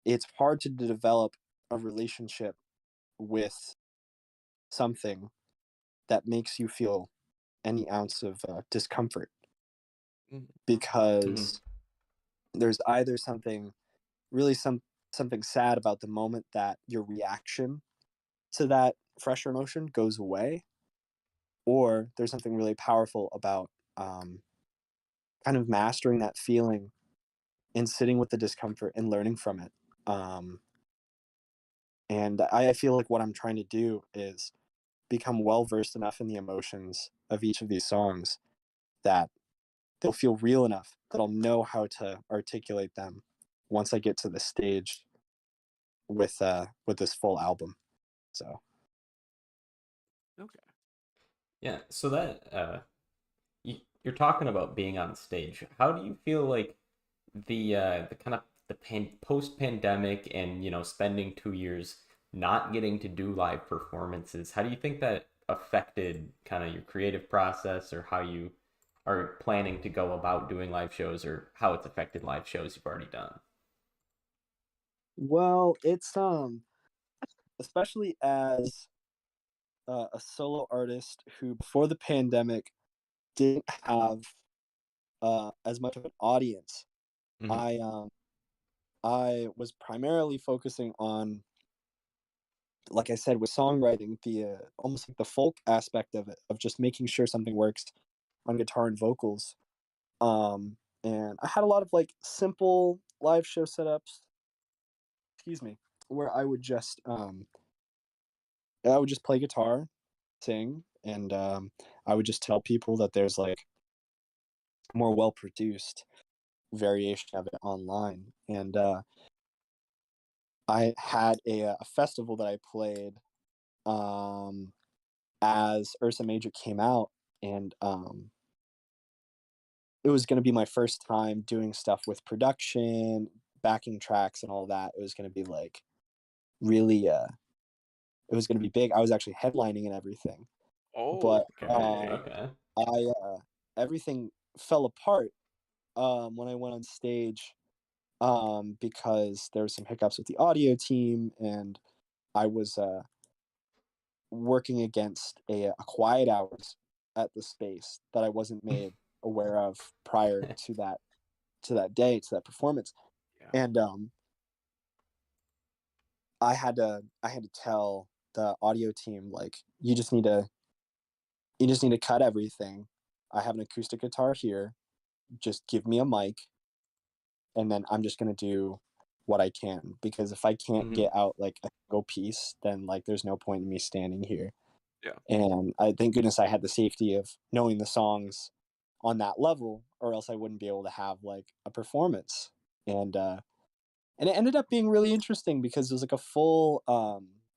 it's hard to develop a relationship with something that makes you feel any ounce of discomfort, Mhm. Mhm. because there's either something sad about the moment that your reaction to that fresher emotion goes away, or there's something really powerful about kind of mastering that feeling and sitting with the discomfort and learning from it. Um, and I feel like what I'm trying to do is become well versed enough in the emotions of each of these songs that they'll feel real enough that I'll know how to articulate them once I get to the stage with this full album. So Okay. Yeah, so that you're talking about being on stage. How do you feel like the kind of the post pandemic and spending 2 years not getting to do live performances? How do you think that affected kind of your creative process, or how you are planning to go about doing live shows, or how it's affected live shows you've already done? well, it's especially as a solo artist who before the pandemic didn't have as much of an audience. Hmm. I was primarily focusing on, like I said, with songwriting, the almost like the folk aspect of it, of just making sure something works on guitar and vocals. And I had a lot of like simple live show setups. Excuse me, where I would just play guitar, sing, and I would just tell people that there's like more well produced variation of it online. And I had a festival that I played um, as Ursa Major came out, and it was going to be my first time doing stuff with production, backing tracks, and all that. It was going to be like really, it was going to be big. I was actually headlining and everything, but Okay. Okay. I everything fell apart when I went on stage because there was some hiccups with the audio team, and I was working against a quiet hours at the space that I wasn't made aware of prior to that day, to that performance. Yeah. And I had to tell the audio team, like, you just need to cut everything. I have an acoustic guitar here. Just give me a mic, and then I'm just gonna do what I can, because if I can't Hmm. get out like a single piece, then like there's no point in me standing here. Yeah. And I thank goodness I had the safety of knowing the songs on that level, or else I wouldn't be able to have like a performance. And it ended up being really interesting because it was like a full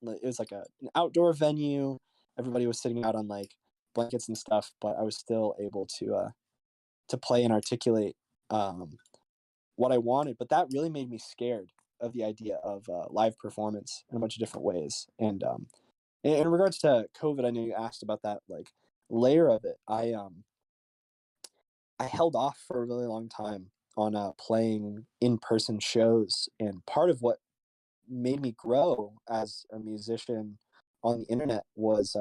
it was like an outdoor venue. Everybody was sitting out on like blankets and stuff, but I was still able to play and articulate um what I wanted. But that really made me scared of the idea of live performance in a bunch of different ways. And in regards to COVID, I know you asked about that like layer of it. I held off for a really long time on playing in person shows, and part of what made me grow as a musician on the internet was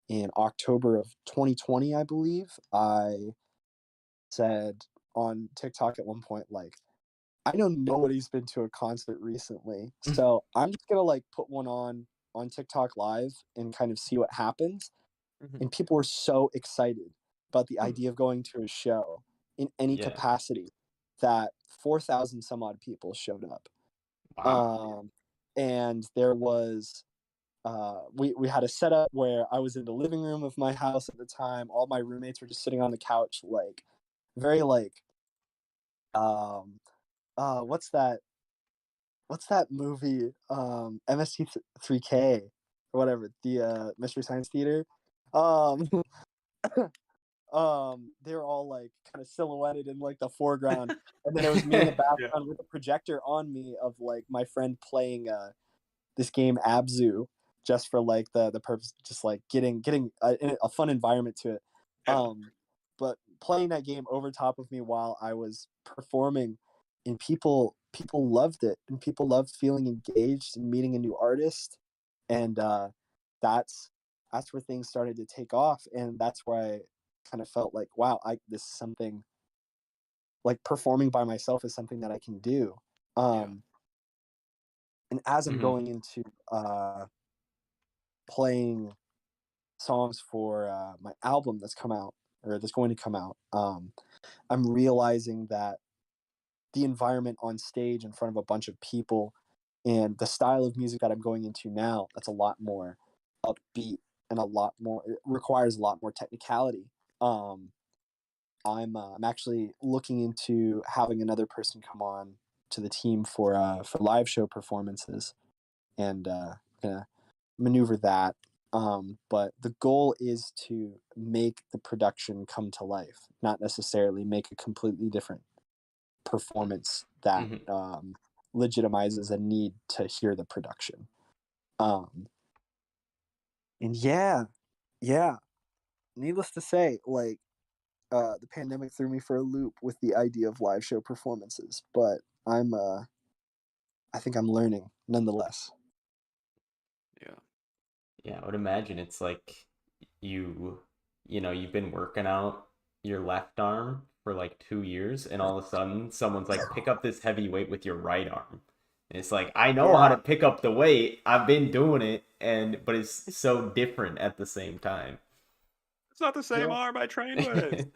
in October of 2020, I believe. I said on TikTok at one point, like, I know nobody's been to a concert recently, so I'm just gonna like put one on TikTok live and kind of see what happens. Mhm. And people were so excited about the idea of going to a show in any Yeah. capacity that 4,000 some odd people showed up. Wow. Um, and there was we had a setup where I was in the living room of my house at the time. All my roommates were just sitting on the couch, like very like um what's that movie, MST3K or whatever, the Mystery Science Theater. Um They were all like kind of silhouetted in like the foreground, and then it was me in the Yeah. background with a projector on me of like my friend playing this game Abzu, just for like the purpose, just like getting a fun environment to it. Yeah. But playing that game over top of me while I was performing, and people loved it, and people loved feeling engaged and meeting a new artist, and that's that's where things started to take off, and that's where I kind of felt like, wow, I this is something, like performing by myself is something that I can do. Yeah. Um, and as I'm Mhm. going into playing songs for my album that's come out, or that's going to come out, I'm realizing that the environment on stage in front of a bunch of people and the style of music that I'm going into now, that's a lot more upbeat and a lot more, it requires a lot more technicality. Um, I'm actually looking into having another person come on to the team for live show performances, and gonna maneuver that. But the goal is to make the production come to life, not necessarily make a completely different performance that Mhm. legitimizes a need to hear the production. Um, and yeah, yeah. Needless to say, like the pandemic threw me for a loop with the idea of live show performances, but I think I'm learning nonetheless. Yeah. Yeah, I would imagine it's like you you've been working out your left arm for like 2 years, and all of a sudden someone's like, pick up this heavy weight with your right arm. And it's like, I know how Yeah, to pick up the weight. I've been doing it, and but it's so different at the same time. It's not the same yeah, arm I trained with.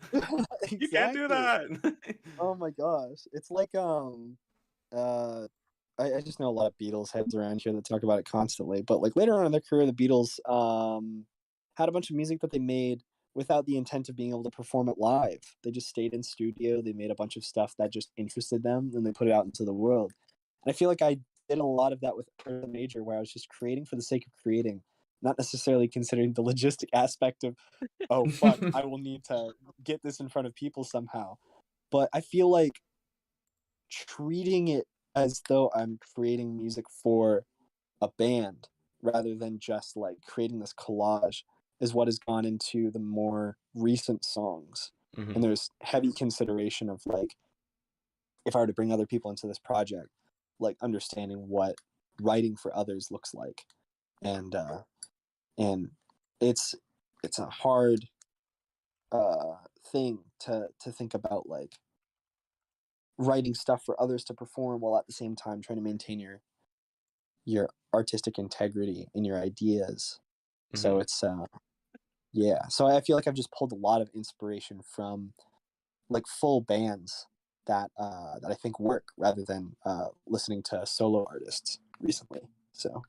You can't do exactly. that. Oh my gosh, it's like uh I just know a lot of Beatles heads around here that talk about it constantly. But like later on in their career, the Beatles had a bunch of music that they made without the intent of being able to perform it live. They just stayed in studio. They made a bunch of stuff that just interested them, and they put it out into the world. And I feel like I did a lot of that with Earth Major, where I was just creating for the sake of creating, not necessarily considering the logistic aspect of, oh fuck, I will need to get this in front of people somehow. But I feel like treating it as though I'm creating music for a band rather than just like creating this collage is what has gone into the more recent songs. And Hmm. there's heavy consideration of like, if I were to bring other people into this project, like understanding what writing for others looks like. And it's it's a hard thing to think about, like writing stuff for others to perform while at the same time trying to maintain your artistic integrity and your ideas. So Hmm. it's yeah. So I feel like I've just pulled a lot of inspiration from like full bands that I think work rather than listening to solo artists recently. So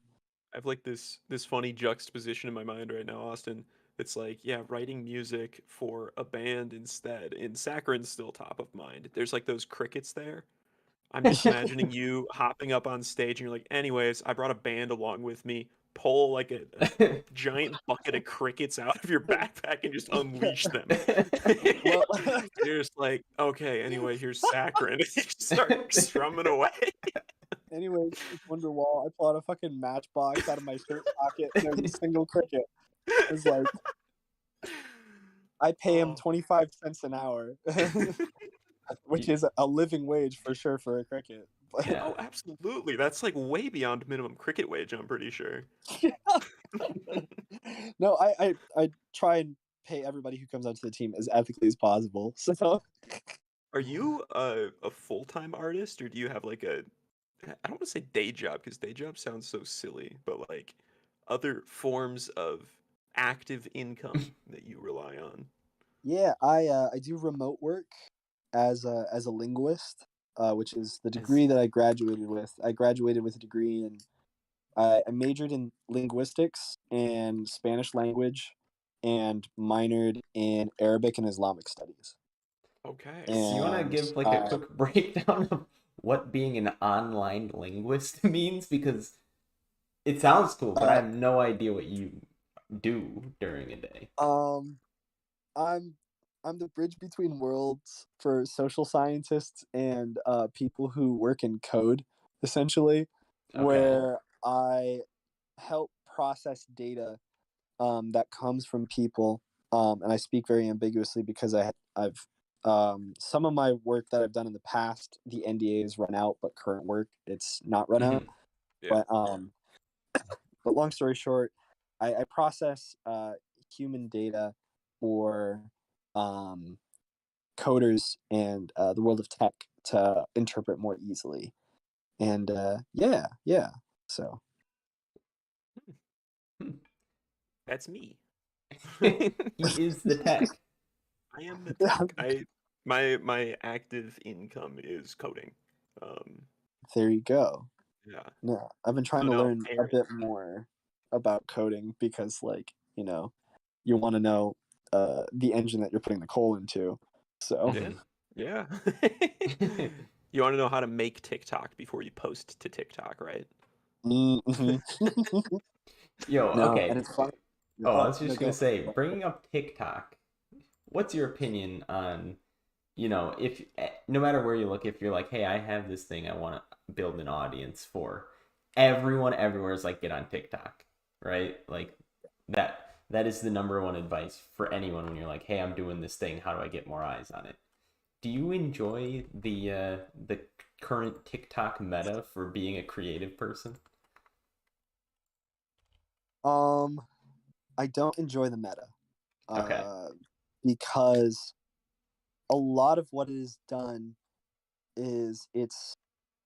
I have like this funny juxtaposition in my mind right now, Austin. It's like, yeah, writing music for a band instead. And saccharin's still top of mind. There's like those crickets there. I'm just imagining you hopping up on stage and you're like, anyways, I brought a band along with me. Pull like a giant bucket of crickets out of your backpack and just unleash them. well, You're just like, okay, anyway, here's saccharin. You just start strumming away. anyways, it's Wonderwall. I pull out a fucking matchbox out of my shirt pocket, and there's a single cricket. It's like I pay him Oh. 25 cents an hour, which is a living wage for sure for a cricket. But Yeah. Oh, absolutely. That's like way beyond minimum cricket wage, I'm pretty sure. no, I try and pay everybody who comes onto the team as ethically as possible. So Are you a full-time artist or do you have like a I don't want to say day job because day job sounds so silly, but like other forms of active income that you rely on? yeah, I do remote work as a linguist, which is the As degree that I graduated with. I graduated with a degree in I majored in linguistics and Spanish language, and minored in Arabic and Islamic studies. Okay. Do you want to And give like a quick breakdown of what being an online linguist means? Because it sounds cool, but I uh, have no idea what you do during a day. um, I'm I'm the bridge between worlds for social scientists and people who work in code, essentially, Okay. where I help process data that comes from people, and I speak very ambiguously because I've some of my work that I've done in the past, the NDA is run out, but current work it's not run out. Hmm. Yeah. But long story short, I process human data for um, coders and the world of tech to interpret more easily. And yeah. So That's me. He is the tech. I am the tech. My active income is coding. Um, there you go. yeah. No, I've been trying So to no, learn a parent. bit more about coding because, like, you want to know the engine that you're putting the coal into. So, Yeah. Hmm. Yeah. You want to know how to make TikTok before you post to TikTok, right? mm-hmm. Yo, No, okay. and it's fun. Oh, I Oh was no, just gonna go. say, bringing up TikTok, what's your opinion on, if no matter where you look, if you're like, hey, I have this thing I want to build an audience for, everyone everywhere is like, get on TikTok, right? Like that is the number one advice for anyone when you're like, hey, I'm doing this thing. How do I get more eyes on it? Do you enjoy the current TikTok meta for being a creative person? Um, I don't enjoy the meta, Okay. uh, because a lot of what it is done is it's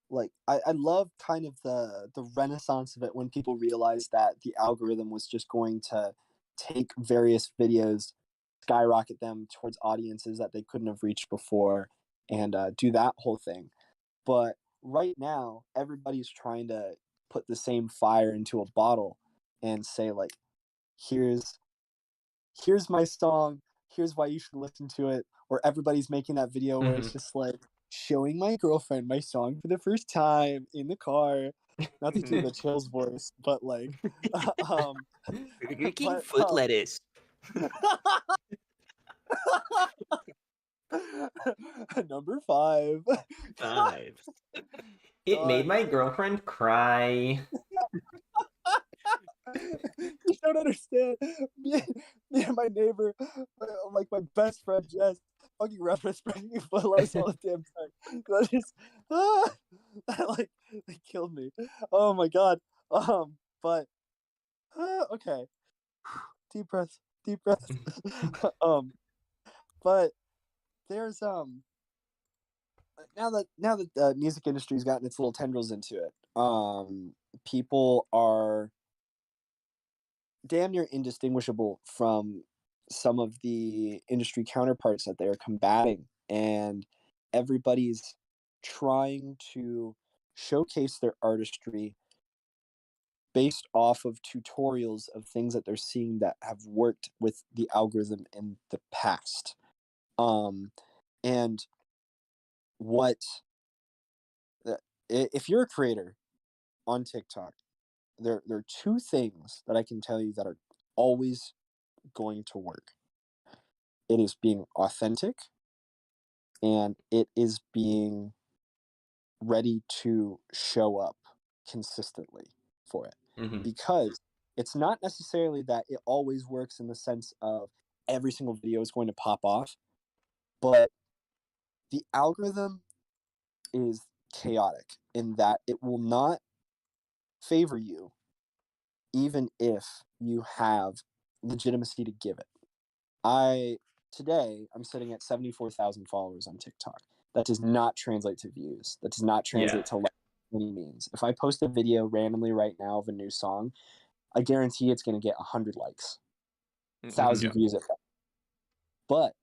like I love kind of the renaissance of it when people realized that the algorithm was just going to take various videos, skyrocket them towards audiences that they couldn't have reached before, and do that whole thing. But right now, everybody's trying to put the same fire into a bottle and say like, here's here's my song, here's why you should listen to it. Or everybody's making that video where it's Hmm. just like showing my girlfriend my song for the first time in the car. Not to do the chills voice, but like, um, Burger King but foot lettuce. number 5. 5. It made God, my girlfriend cry. you don't understand. Me, me and my neighbor, like my best friend Jess, fucking reference breaking footlights all the damn time. That just that like they killed me. Oh my god. But okay, deep breath, deep breath. um, but there's now that the music industry's gotten its little tendrils into it, people are damn near indistinguishable from some of the industry counterparts that they're combating, and everybody's trying to showcase their artistry based off of tutorials of things that they're seeing that have worked with the algorithm in the past. And what if you're a creator on TikTok, there are two things that I can tell you that are always going to work. It is being authentic, and it is being ready to show up consistently for it. Hmm. Because it's not necessarily that it always works in the sense of every single video is going to pop off, but the algorithm is chaotic in that it will not favor you even if you have legitimacy to give it. I I'm sitting at 74,000 followers on TikTok. That does not translate to views. That does not translate Yeah. to likes by any means. If I post a video randomly right now of a new song, I guarantee it's going to get 100 likes, Hmm. 1,000 Yeah. views at that. But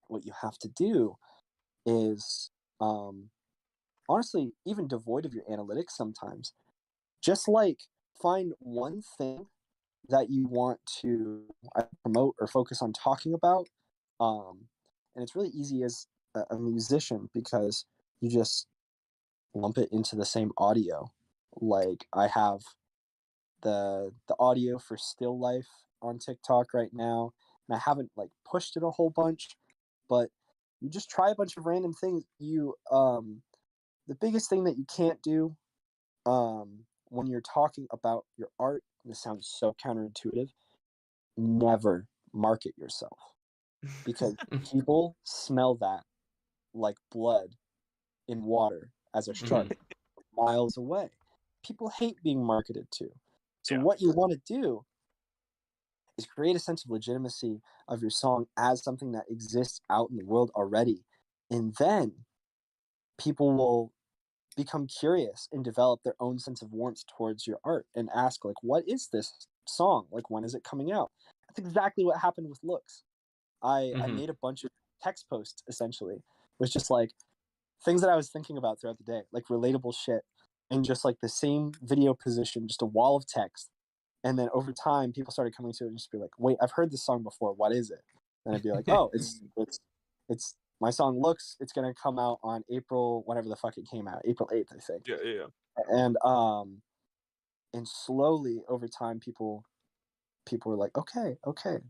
what you have to do is, um, honestly, even devoid of your analytics sometimes, just like find one thing that you want to promote or focus on talking about. And it's really easy as a musician because you just lump it into the same audio. Like I have the audio for Still Life on TikTok right now, and I haven't like pushed it a whole bunch, but you just try a bunch of random things. The biggest thing that you can't do when you're talking about your art, and this sounds so counterintuitive, never market yourself, because people smell that like blood in water as a shark miles away. People hate being marketed to. So Yeah. what you want to do is create a sense of legitimacy of your song as something that exists out in the world already. And then people will become curious and develop their own sense of warmth towards your art and ask, like, what is this song? Like, when is it coming out? That's exactly what happened with Looks. I made a bunch of text posts, essentially. It was just like things that I was thinking about throughout the day, like relatable shit, and just like the same video position, just a wall of text. And then over time, people started coming to it and just be like, "Wait, I've heard this song before. What is it?" And I'd be like, "Oh, it's my song Looks. It's gonna come out on April, whatever the fuck it came out, April 8th, I think." Yeah. And slowly over time, people were like, "Okay,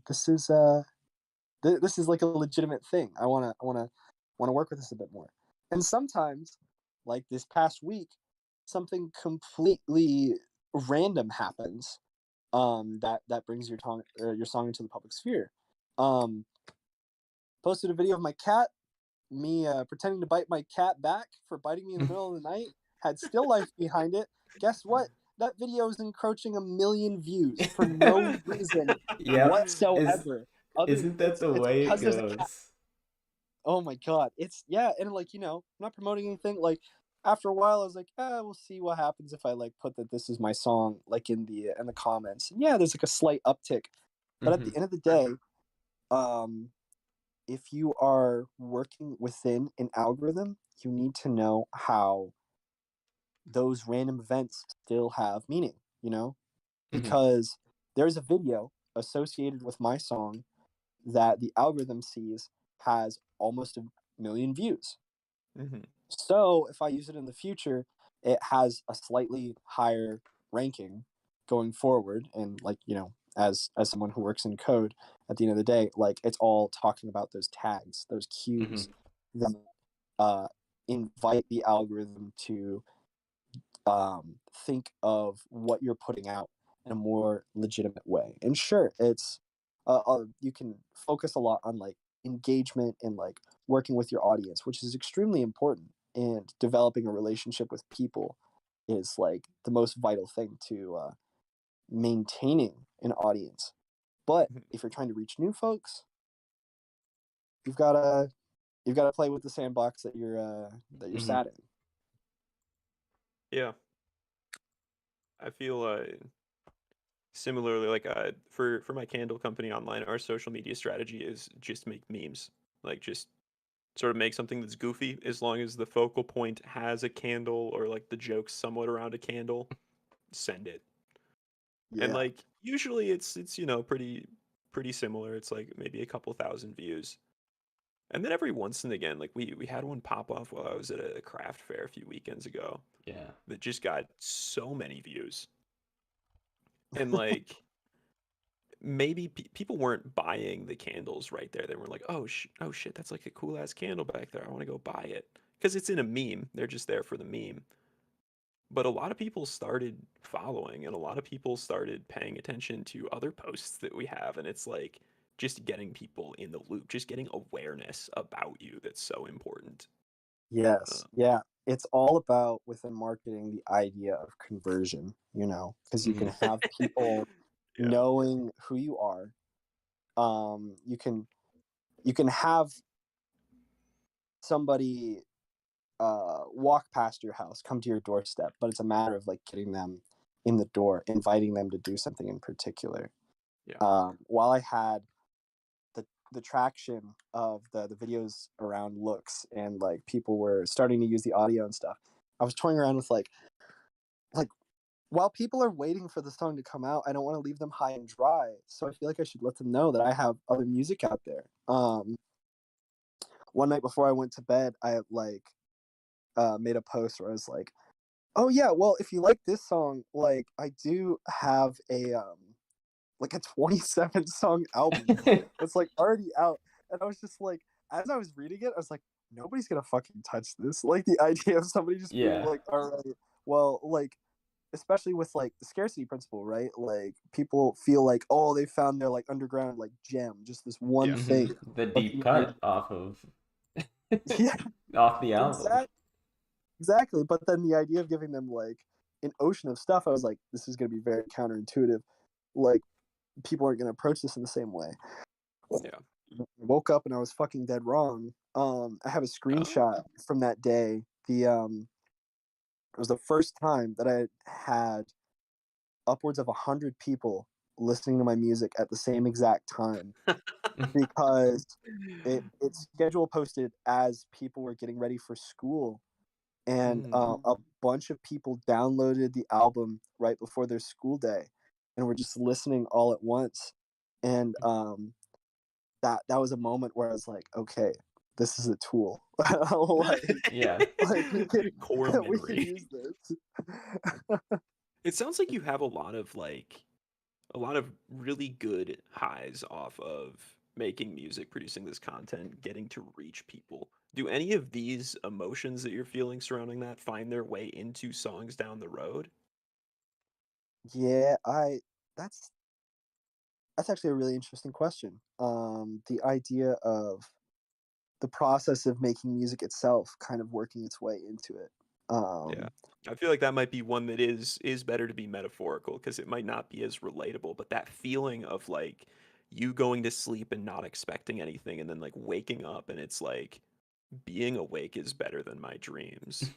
this is like a legitimate thing. I wanna work with this a bit more." And sometimes, like this past week, something completely random happens that brings your song into the public sphere. Um, Posted a video of my cat, me pretending to bite my cat back for biting me in the middle of the night. Had still life behind it. Guess what? That video is encroaching 1 million views for no reason Yep. whatsoever. Isn't that the It's way it because there's a cat. goes? Oh my god, it's yeah, and like I'm not promoting anything. Like after a while, I was like, we'll see what happens if I like put that this is my song like in the comments. And yeah, there's like a slight uptick, but at the end of the day, um, if you are working within an algorithm, you need to know how those random events still have meaning. Because there's a video associated with my song that the algorithm sees has almost 1 million views. So if I use it in the future, it has a slightly higher ranking going forward. And like, as someone who works in code, at the end of the day, like it's all talking about those tags, those cues that uh, invite the algorithm to think of what you're putting out in a more legitimate way. And sure, it's you can focus a lot on like engagement and like working with your audience, which is extremely important. And developing a relationship with people is like the most vital thing to maintaining an audience. But if you're trying to reach new folks, you've gotta play with the sandbox that you're sat in. Yeah. I feel similarly, like for my candle company online, our social media strategy is just make memes, like just sort of make something that's goofy as long as the focal point has a candle or like the joke's somewhat around a candle, send it. And Yeah. like usually it's pretty similar. It's like maybe a couple thousand views. And then every once and again, like we had one pop off while I was at a craft fair a few weekends ago Yeah. that just got so many views. And like maybe people weren't buying the candles right there. They were like, oh shit, that's like a cool ass candle back there. I want to go buy it because it's in a meme. They're just there for the meme. But a lot of people started following, and a lot of people started paying attention to other posts that we have, and it's like just getting people in the loop, just getting awareness about you. That's so important. Yes. Uh, Yeah. It's all about within marketing the idea of conversion, because you can have people yeah. knowing who you are. You can have somebody walk past your house, come to your doorstep, but it's a matter of like getting them in the door, inviting them to do something in particular. Yeah. While I had the traction of the videos around Looks and like people were starting to use the audio and stuff, I was toying around with like while people are waiting for the song to come out, I don't want to leave them high and dry. So I feel like I should let them know that I have other music out there. One night before I went to bed, I like made a post where I was like, "Oh yeah, well if you like this song, like I do have a 27 song album that's like already out." And I was just like, as I was reading it, I was like, nobody's gonna fucking touch this. Like the idea of somebody just being Yeah. like, all right, well, like especially with like the scarcity principle, right? Like people feel like, oh, they found their like underground like gem, just this one Yeah. thing. The But deep the cut off of yeah, off the album. exactly, exactly. But then the idea of giving them like an ocean of stuff, I was like, this is gonna be very counterintuitive. Like people aren't gonna approach this in the same way. Yeah. Woke up and I was fucking dead wrong. I have a Oh. screenshot from that day. It was the first time that I had upwards of 100 people listening to my music at the same exact time because it's schedule posted as people were getting ready for school, and a bunch of people downloaded the album right before their school day and were just listening all at once. And that was a moment where I was like, okay, this is a tool. Yeah. like we can Core we can memory. use this. It sounds like you have a lot of really good highs off of making music, producing this content, getting to reach people. Do any of these emotions that you're feeling surrounding that find their way into songs down the road? Yeah, I that's that's actually a really interesting question. The idea of the process of making music itself kind of working its way into it. Yeah. Um, I feel like that might be one that is better to be metaphorical because it might not be as relatable, but that feeling of like you going to sleep and not expecting anything and then like waking up and it's like being awake is better than my dreams.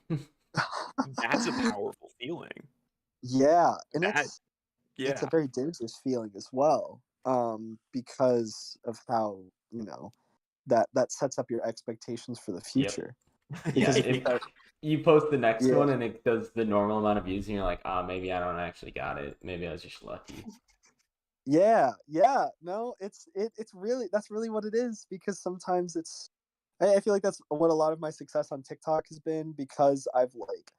That's a powerful feeling. yeah, and That it's a yeah. very dangerous feeling as well, because of how that sets up your expectations for the Yep. future. Yeah. Because if you If start, you post the next yeah, one and it does the normal amount of views, and you're like, ah, maybe I don't actually got it. Maybe I was just lucky. yeah, no, it's really that's really what it is because sometimes I feel like that's what a lot of my success on TikTok has been because I've like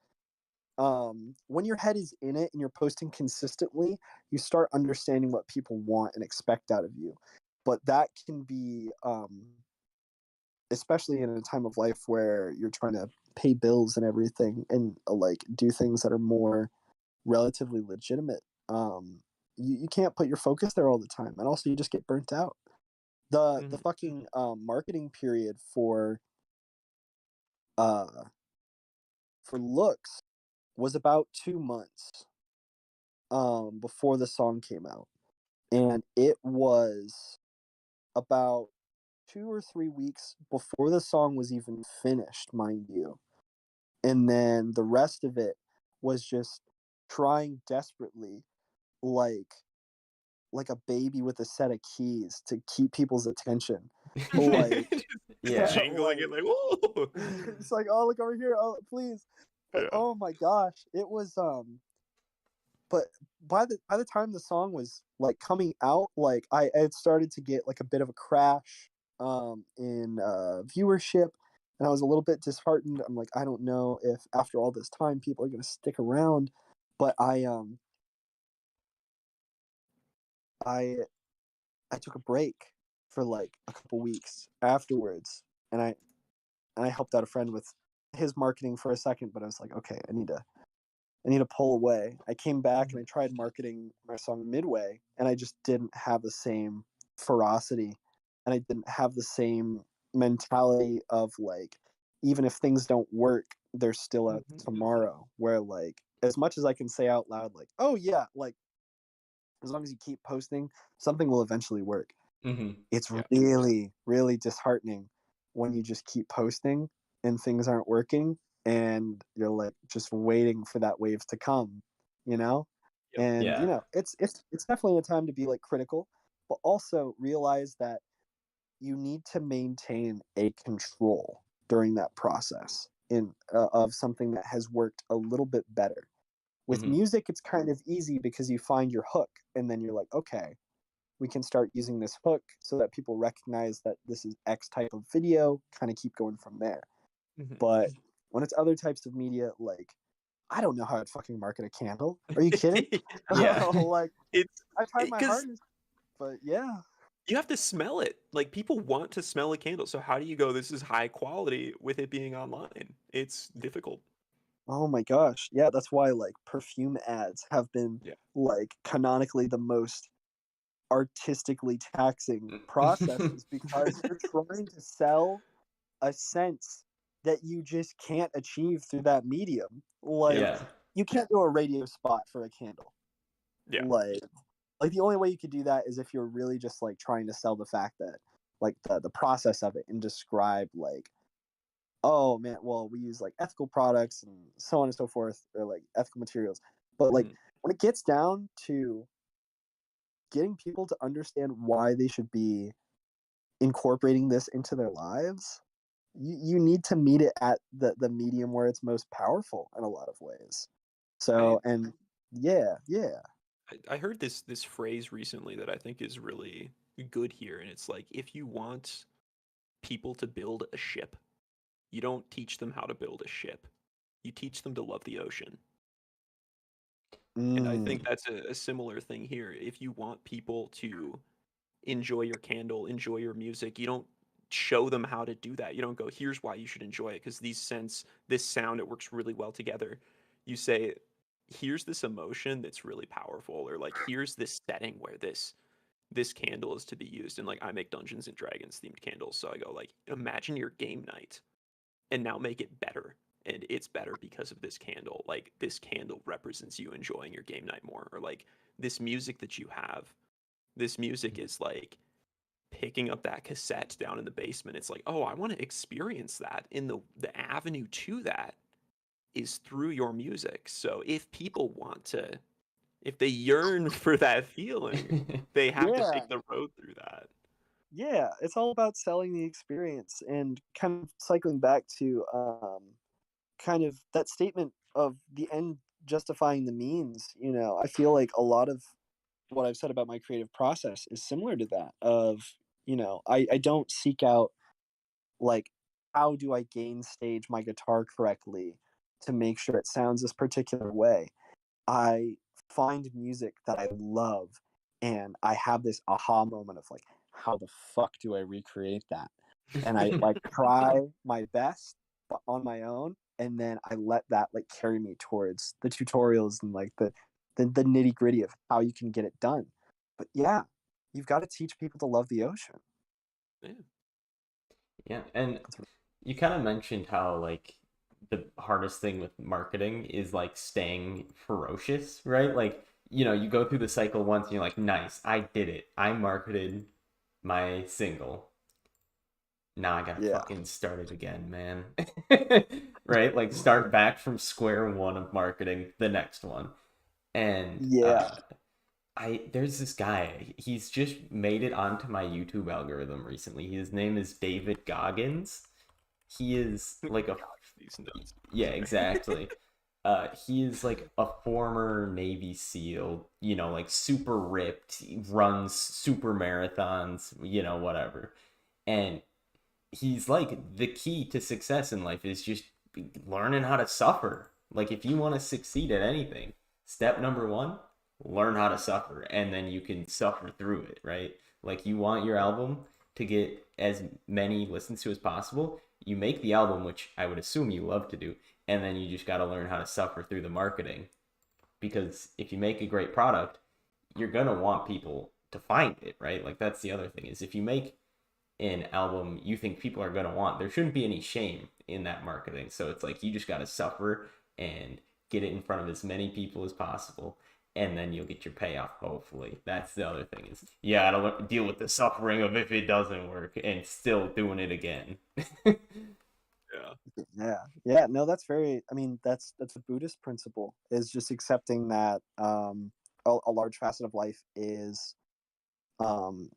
when your head is in it and you're posting consistently, you start understanding what people want and expect out of you. But that can be especially in a time of life where you're trying to pay bills and everything and like do things that are more relatively legitimate. You can't put your focus there all the time, and also you just get burnt out. The Mhm. fucking marketing period uh for looks was about 2 months before the song came out, and it was about 2 or 3 weeks before the song was even finished, mind you. And then the rest of it was just trying desperately, like like a baby with a set of keys to keep people's attention. Like, Yeah. Jingling it like like, whoa. it's like, oh look over here, oh please. But Yeah. oh my gosh, it was but by the time the song was like coming out, like I had started to get like a bit of a crash in viewership, and I was a little bit disheartened. I'm like, I don't know if after all this time people are gonna stick around. But I I took a break for like a couple weeks afterwards, and I helped out a friend with his marketing for a second, but I was like, okay, I need to pull away. I came back and I Mhm. tried marketing my song midway, and I just didn't have the same ferocity, and I didn't have the same mentality of like, even if things don't work, there's still a Mhm. tomorrow. Where like, as much as I can say out loud, like, oh yeah, like as long as you keep posting, something will eventually work. Hmm. It's Yeah. really, really disheartening when you just keep posting and things aren't working and you're like just waiting for that wave to come, you know? Yep. And Yeah. it's definitely a time to be like critical, but also realize that you need to maintain a control during that process in of something that has worked a little bit better. With Hmm. music, it's kind of easy because you find your hook and then you're like, okay, we can start using this hook so that people recognize that this is X type of video, kind of keep going from there. Mhm. But when it's other types of media, like, I don't know how I'd fucking market a candle. Are you kidding? Yeah. Like, It's I tried my because hardest, but yeah. You have to smell it. Like people want to smell a candle. So how do you go, this is high quality with it being online? It's difficult. Oh my gosh. Yeah, that's why like perfume ads have been Yeah. like canonically the most artistically taxing processes because you're trying to sell a sense that you just can't achieve through that medium. Yeah. Like Yeah. you can't do a radio spot for a candle. Yeah. Like the only way you could do that is if you're really just like trying to sell the fact that like the process of it and describe like, oh man, well we use like ethical products and so on and so forth, or like ethical materials. But like Mhm. when it gets down to getting people to understand why they should be incorporating this into their lives, you need to meet it at the medium where it's most powerful in a lot of ways. I, So and yeah. I heard this phrase recently that I think is really good here, and it's like if you want people to build a ship, you don't teach them how to build a ship. You teach them to love the ocean. And I think Mm, that's a similar thing here. If you want people to enjoy your candle, enjoy your music, you don't show them how to do that. You don't go, here's why you should enjoy it, because these scents, this sound, it works really well together. You say, here's this emotion that's really powerful, or like here's this setting where this candle is to be used. And like I make Dungeons and Dragons themed candles. So I go like, imagine your game night and now make it better. And it's better because of this candle. Like this candle represents you enjoying your game night more. Or like this music that you have, this music is like picking up that cassette down in the basement. It's like, oh, I want to experience that. In the avenue to that is through your music. So if people want to, if they yearn for that feeling, they have to yeah, take the road through that. yeah. It's all about selling the experience and kind of cycling back to kind of that statement of the end justifying the means. You know, I feel like a lot of what I've said about my creative process is similar to that. Of I don't seek out like how do I gain stage my guitar correctly to make sure it sounds this particular way. I find music that I love and I have this aha moment of like, how the fuck do I recreate that? And I like try my best on my own, and then I let that like carry me towards the tutorials and like the nitty gritty of how you can get it done. But yeah, you've got to teach people to love the ocean. Yeah. Yeah, and you kind of mentioned how like the hardest thing with marketing is like staying ferocious, right? Like, you go through the cycle once and you're like, nice, I did it. I marketed my single. Now I gotta Yeah. fucking start it again, man. Right? Like start back from square one of marketing the next one. And Yeah. I there's this guy. He's just made it onto my YouTube algorithm recently. His name is David Goggins. He is like a Gosh, these nuts. yeah, Sorry. exactly. He is like a former Navy SEAL, like super ripped, he runs super marathons, whatever. And he's like the key to success in life is just learning how to suffer. Like if you want to succeed at anything, step number one, learn how to suffer, and then you can suffer through it, right? Like you want your album to get as many listens to as possible. You make the album, which I would assume you love to do, and then you just got to learn how to suffer through the marketing. Because if you make a great product, you're gonna want people to find it, right? Like that's the other thing is if you make an album you think people are going to want, there shouldn't be any shame in that marketing. So it's like you just got to suffer and get it in front of as many people as possible, and then you'll get your payoff, hopefully. That's the other thing is you got to deal with the suffering of if it doesn't work and still doing it again. Yeah. Yeah, no, that's very, I mean, that's a Buddhist principle, is just accepting that a large facet of life is um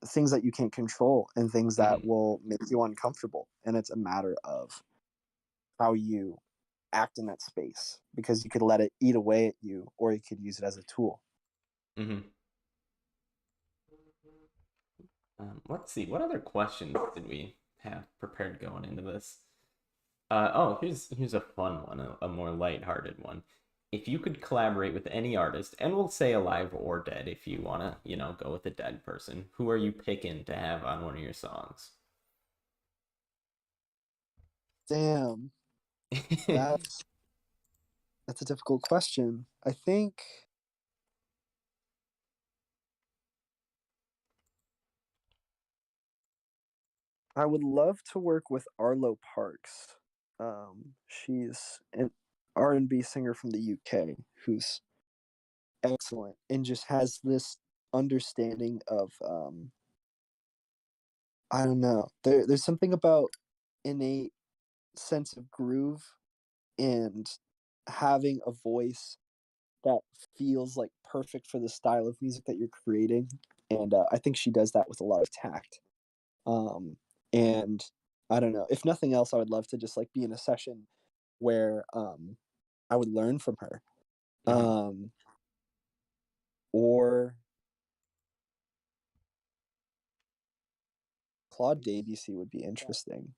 things that you can't control and things that Mm-hmm. will make you uncomfortable, and it's a matter of how you act in that space, because you could let it eat away at you or you could use it as a tool. Mm-hmm. Let's see, what other questions did we have prepared going into this? Oh, here's a fun one, a more lighthearted one. if you could collaborate with any artist, and we'll say alive or dead if you want to, go with a dead person, who are you picking to have on one of your songs? Damn, that's that's a difficult question. I think I would love to work with Arlo Parks. She's an R&B singer from the UK who's excellent and just has this understanding of I don't know. There's something about innate sense of groove and having a voice that feels like perfect for the style of music that you're creating. And I think she does that with a lot of tact. Um, and I don't know. If nothing else, I would love to just like be in a session where I would learn from her. Hmm. Um, or Claude Debussy would be interesting.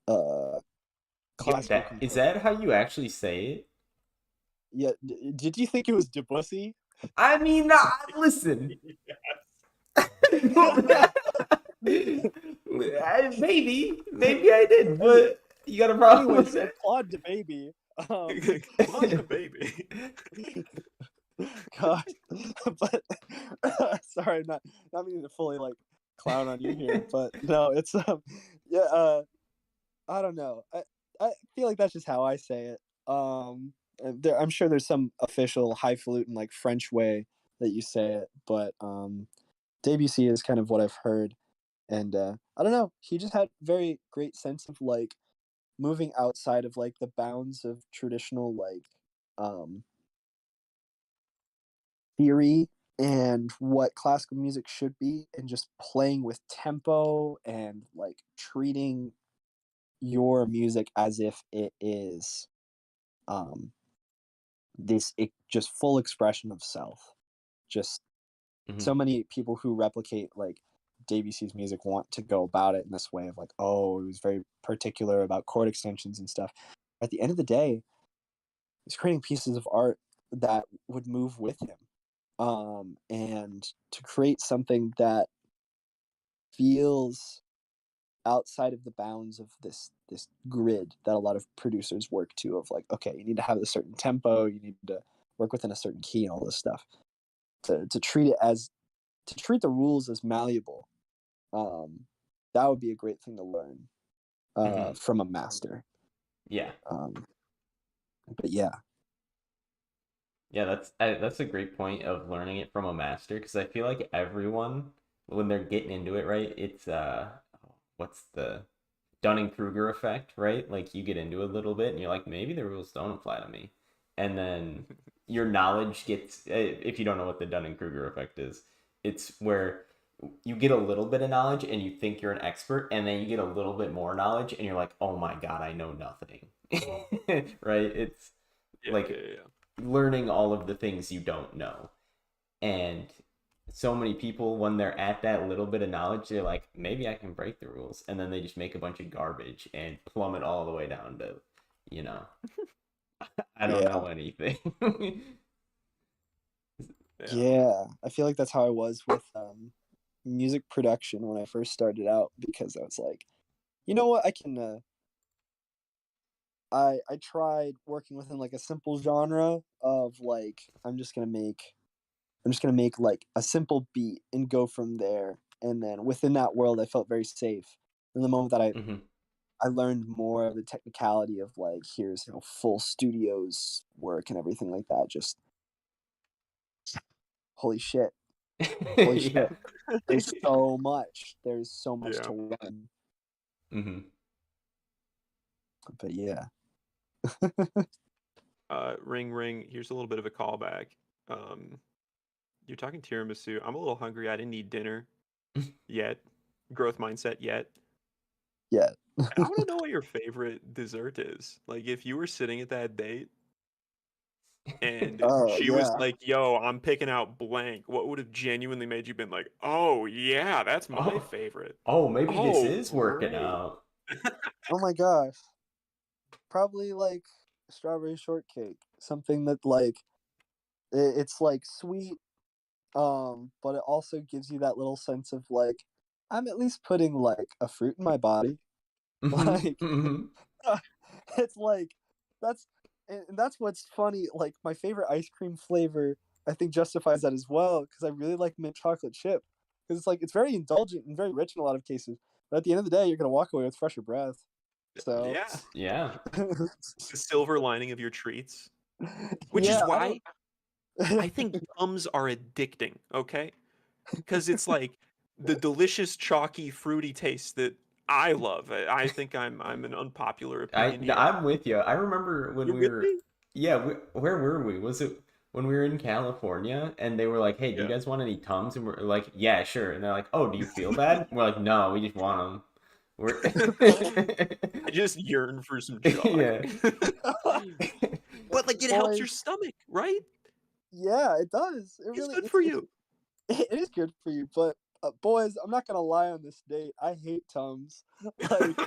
Uh, classical Is composer. that how you actually say it? Yeah, did you think it was Debussy? I mean, listen. Maybe I did, Any, but you got a problem anyway, with so that? Claude the baby. Claude the baby. God, but sorry, not meaning to fully like clown on you here, but no, it's yeah, I don't know. I feel like that's just how I say it. I'm sure there's some official highfalutin like French way that you say it, but Debussy is kind of what I've heard, and I don't know. He just had very great sense of like moving outside of like the bounds of traditional like um theory and what classical music should be and just playing with tempo and like treating your music as if it is um just full expression of self. Just Hmm. so many people who replicate like Debussy's music want to go about it in this way of like, oh, he was very particular about chord extensions and stuff. At the end of the day, he's creating pieces of art that would move with him. And to create something that feels outside of the bounds of this grid that a lot of producers work to of like, okay, you need to have a certain tempo, you need to work within a certain key and all this stuff. To treat it as to treat the rules as malleable, um, that would be a great thing to learn Hmm. from a master. Yeah. Um, but yeah, Yeah, that's a great point of learning it from a master because I feel like everyone when they're getting into it, right? It's what's the Dunning-Kruger effect, right? Like you get into it a little bit and you're like, maybe the rules don't apply to me. And then your knowledge gets, if you don't know what the Dunning-Kruger effect is, it's where you get a little bit of knowledge and you think you're an expert, and then you get a little bit more knowledge and you're like, oh my God, I know nothing. Right? It's Yeah, like yeah, yeah. learning all of the things you don't know. And so many people, when they're at that little bit of knowledge, they're like, maybe I can break the rules. And then they just make a bunch of garbage and plummet all the way down to, you know, I don't yeah, know anything. Yeah. yeah. I feel like that's how I was with music production when I first started out because I was like, you know what, I can. I tried working within like a simple genre of like I'm just gonna make like a simple beat and go from there. And then within that world, I felt very safe. And the moment that Hmm. I learned more of the technicality of like here's full studios work and everything like that, just holy shit, holy Yeah. shit. There's so much Yeah. to learn. Hmm. But yeah, Ring ring. Here's a little bit of a callback. Um, you're talking tiramisu. I'm a little hungry. I didn't eat dinner yet. Growth mindset yet. yeah. And I want to know what your favorite dessert is. Like, if you were sitting at that date and Oh she was yeah. like, "Yo, I'm picking out blank," what would have genuinely made you been like, "Oh yeah, that's my Oh, favorite." oh, maybe this Oh, is working great. out. Oh my gosh. Probably like strawberry shortcake. something that like it's like sweet, but it also gives you that little sense of like I'm at least putting like a fruit in my body. Like it's like that's and that's what's funny. Like my favorite ice cream flavor, I think justifies that as well because I really like mint chocolate chip because it's like it's very indulgent and very rich in a lot of cases. But at the end of the day, you're gonna walk away with fresher breath. So Yeah, Yeah. the silver lining of your treats, which is yeah, why I think Tums are addicting. Okay, because it's like the delicious, chalky, fruity taste that I love. I think I'm an unpopular opinion here. I'm with you. I remember when You're we with were, me? yeah, where were we? Was it when we were in California and they were like, "Hey, do you Yeah. guys want any Tums?" And we're like, "Yeah, sure." And they're like, "Oh, do you feel bad?" We're like, "No, we just want them." We're I just yearn for some chalk. yeah. But like it helps your boys, stomach, right? yeah, it does. It It's really good for it's you. it is good for you. But boys, I'm not gonna lie on this date. I hate Tums. Like,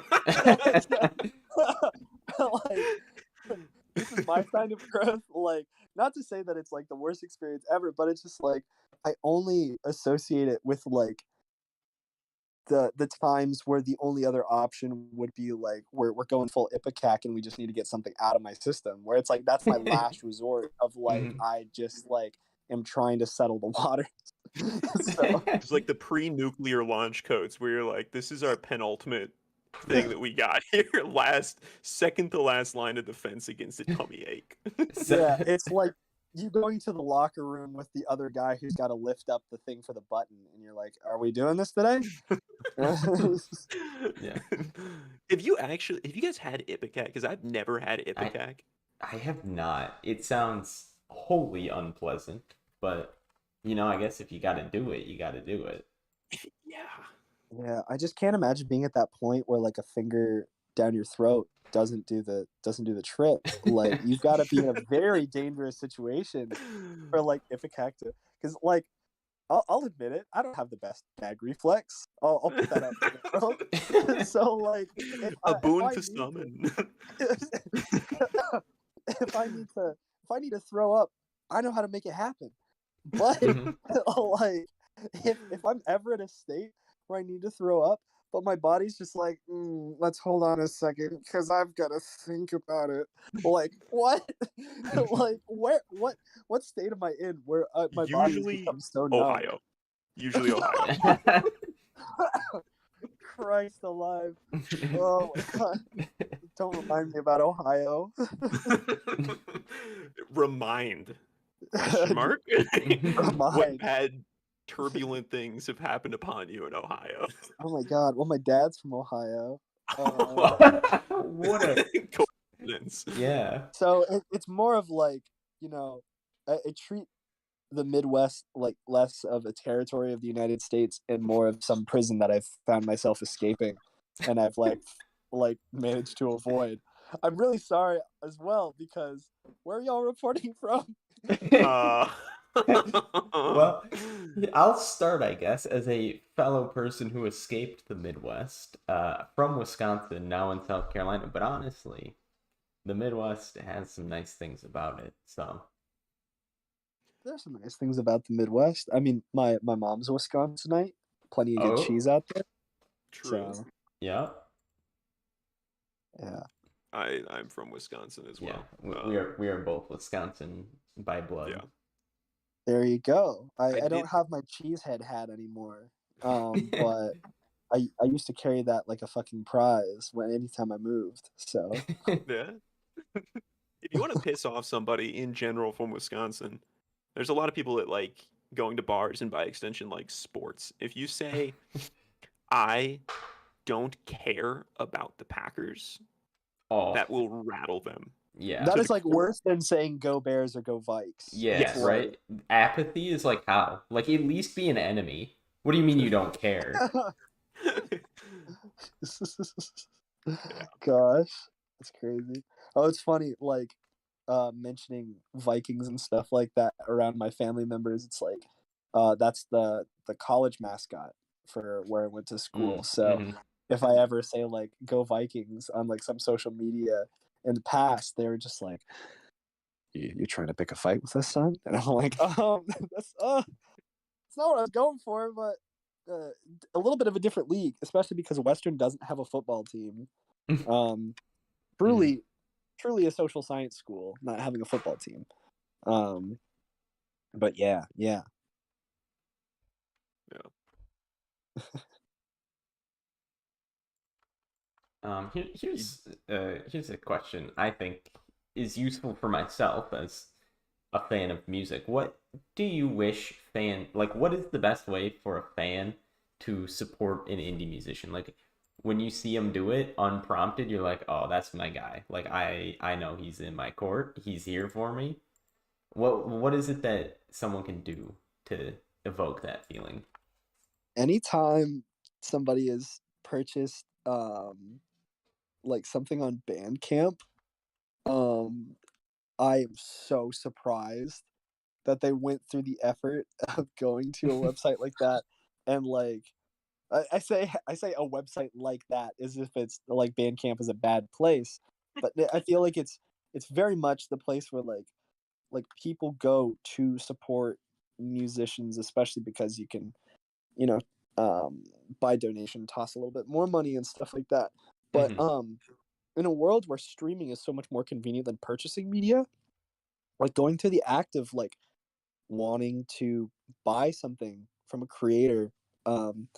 like this is my sign of growth. Like, not to say that it's like the worst experience ever, but it's just like I only associate it with like the times where the only other option would be like we're going full ipecac and we just need to get something out of my system. Where it's like that's my last resort of like Mhm. I just like am trying to settle the water. So It's like the pre-nuclear launch codes where you're like, this is our penultimate thing that we got here. Last, second to last line of defense against a tummy ache. yeah, So- it's like you going to the locker room with the other guy who's got to lift up the thing for the button, and you're like, "Are we doing this today?" yeah. Have you guys had Ipecac? Because I've never had I Ipecac. I have not. It sounds wholly unpleasant, but I guess if you got to do it, you got to do it. Yeah. Yeah, I just can't imagine being at that point where like a finger down your throat doesn't do the trick. Like you've got to be in a very dangerous situation for like Ipecac to, because like I'll admit it, I don't have the best gag reflex. I'll put that up front. So like A if boon I to need some to and if I need to if I need to throw up, I know how to make it happen. But Mhm. like if I'm ever in a state where I need to throw up, but my body's just like, let's hold on a second because I've got to think about it. Like what? Like what state am I in where my body has usually become so numb? Ohio. Usually Ohio. Christ alive! Oh my god! Don't remind me about Ohio. Remind question mark what Remind. bad turbulent things have happened upon you in Ohio. Oh my god! Well, my dad's from Ohio. What a Coincidence. yeah. So it's more of like I treat the Midwest like less of a territory of the United States and more of some prison that I've found myself escaping, and I've like managed to avoid. I'm really sorry as well because where are y'all reporting from? Uh, Well, I'll start, I guess, as a fellow person who escaped the Midwest, from Wisconsin, now in South Carolina. But honestly, the Midwest has some nice things about it. So, There's some nice things about the Midwest. I mean, my mom's a Wisconsinite. Plenty of good oh, cheese out there. true. So yeah, yeah, I'm from Wisconsin as yeah. well. We are both Wisconsin by blood. Yeah. there you go. I I did. don't have my cheesehead hat anymore. But I used to carry that like a fucking prize when anytime I moved. So Yeah. If you want to piss off somebody in general from Wisconsin, there's a lot of people that like going to bars and by extension like sports. If you say I don't care about the Packers, Oh, that will rattle them yeah, that to the is like core. worse than saying go Bears or go Vikes. yeah, It's Yes. like right. Apathy is like how? Like at least be an enemy. What do you mean you don't care? Yeah. gosh, that's crazy. Oh, it's funny, like mentioning Vikings and stuff like that around my family members. It's like that's the college mascot for where I went to school. So Mm-hmm. if I ever say like go Vikings on like some social media in the past, they were just like, you're trying to pick a fight with us, son? And I'm like, that's it's not what I was going for, but a little bit of a different league, especially because Western doesn't have a football team. Um, Mhm. truly a social science school, not having a football team. But yeah. Yeah. You, Here's a question I think is useful for myself as a fan of music. What do you wish what is the best way for a fan to support an indie musician? Like when you see him do it unprompted, you're like, "Oh, that's my guy." Like I know he's in my court. He's here for me. What is it that someone can do to evoke that feeling? Anytime somebody has purchased like something on Bandcamp, um, I am so surprised that they went through the effort of going to a website like that and like I say a website like that as if it's like Bandcamp is a bad place, but I feel like it's very much the place where like people go to support musicians, especially because you can, you know, by donation toss a little bit more money and stuff like that. But Hmm. in a world where streaming is so much more convenient than purchasing media, like going to the act of like wanting to buy something from a creator, um,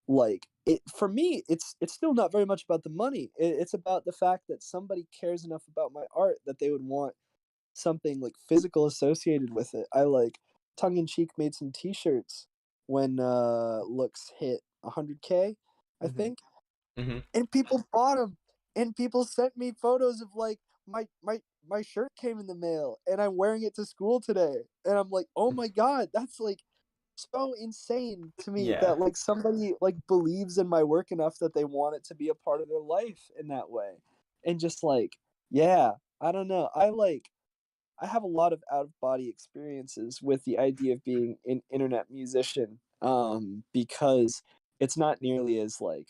like it for me, it's still not very much about the money. It's about the fact that somebody cares enough about my art that they would want something like physical associated with it. I like tongue in cheek made some T-shirts when looks hit 100K, I Hmm. think, Hmm. and people bought them, and people sent me photos of like my shirt came in the mail, and I'm wearing it to school today, and I'm like, oh my god, that's like so insane to me Yeah. that like somebody like believes in my work enough that they want it to be a part of their life in that way, and just like yeah, I don't know, I have a lot of out of body experiences with the idea of being an internet musician, because it's not nearly as like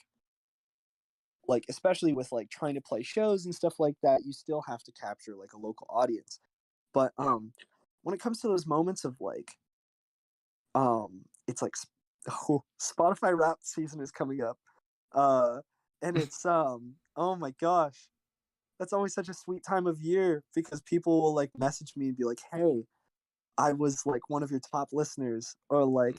especially with like trying to play shows and stuff like that, you still have to capture like a local audience. But when it comes to those moments of like it's like oh, Spotify rap season is coming up. Uh and it's oh my gosh, that's always such a sweet time of year because people will like message me and be like, "Hey, I was like one of your top listeners," or like,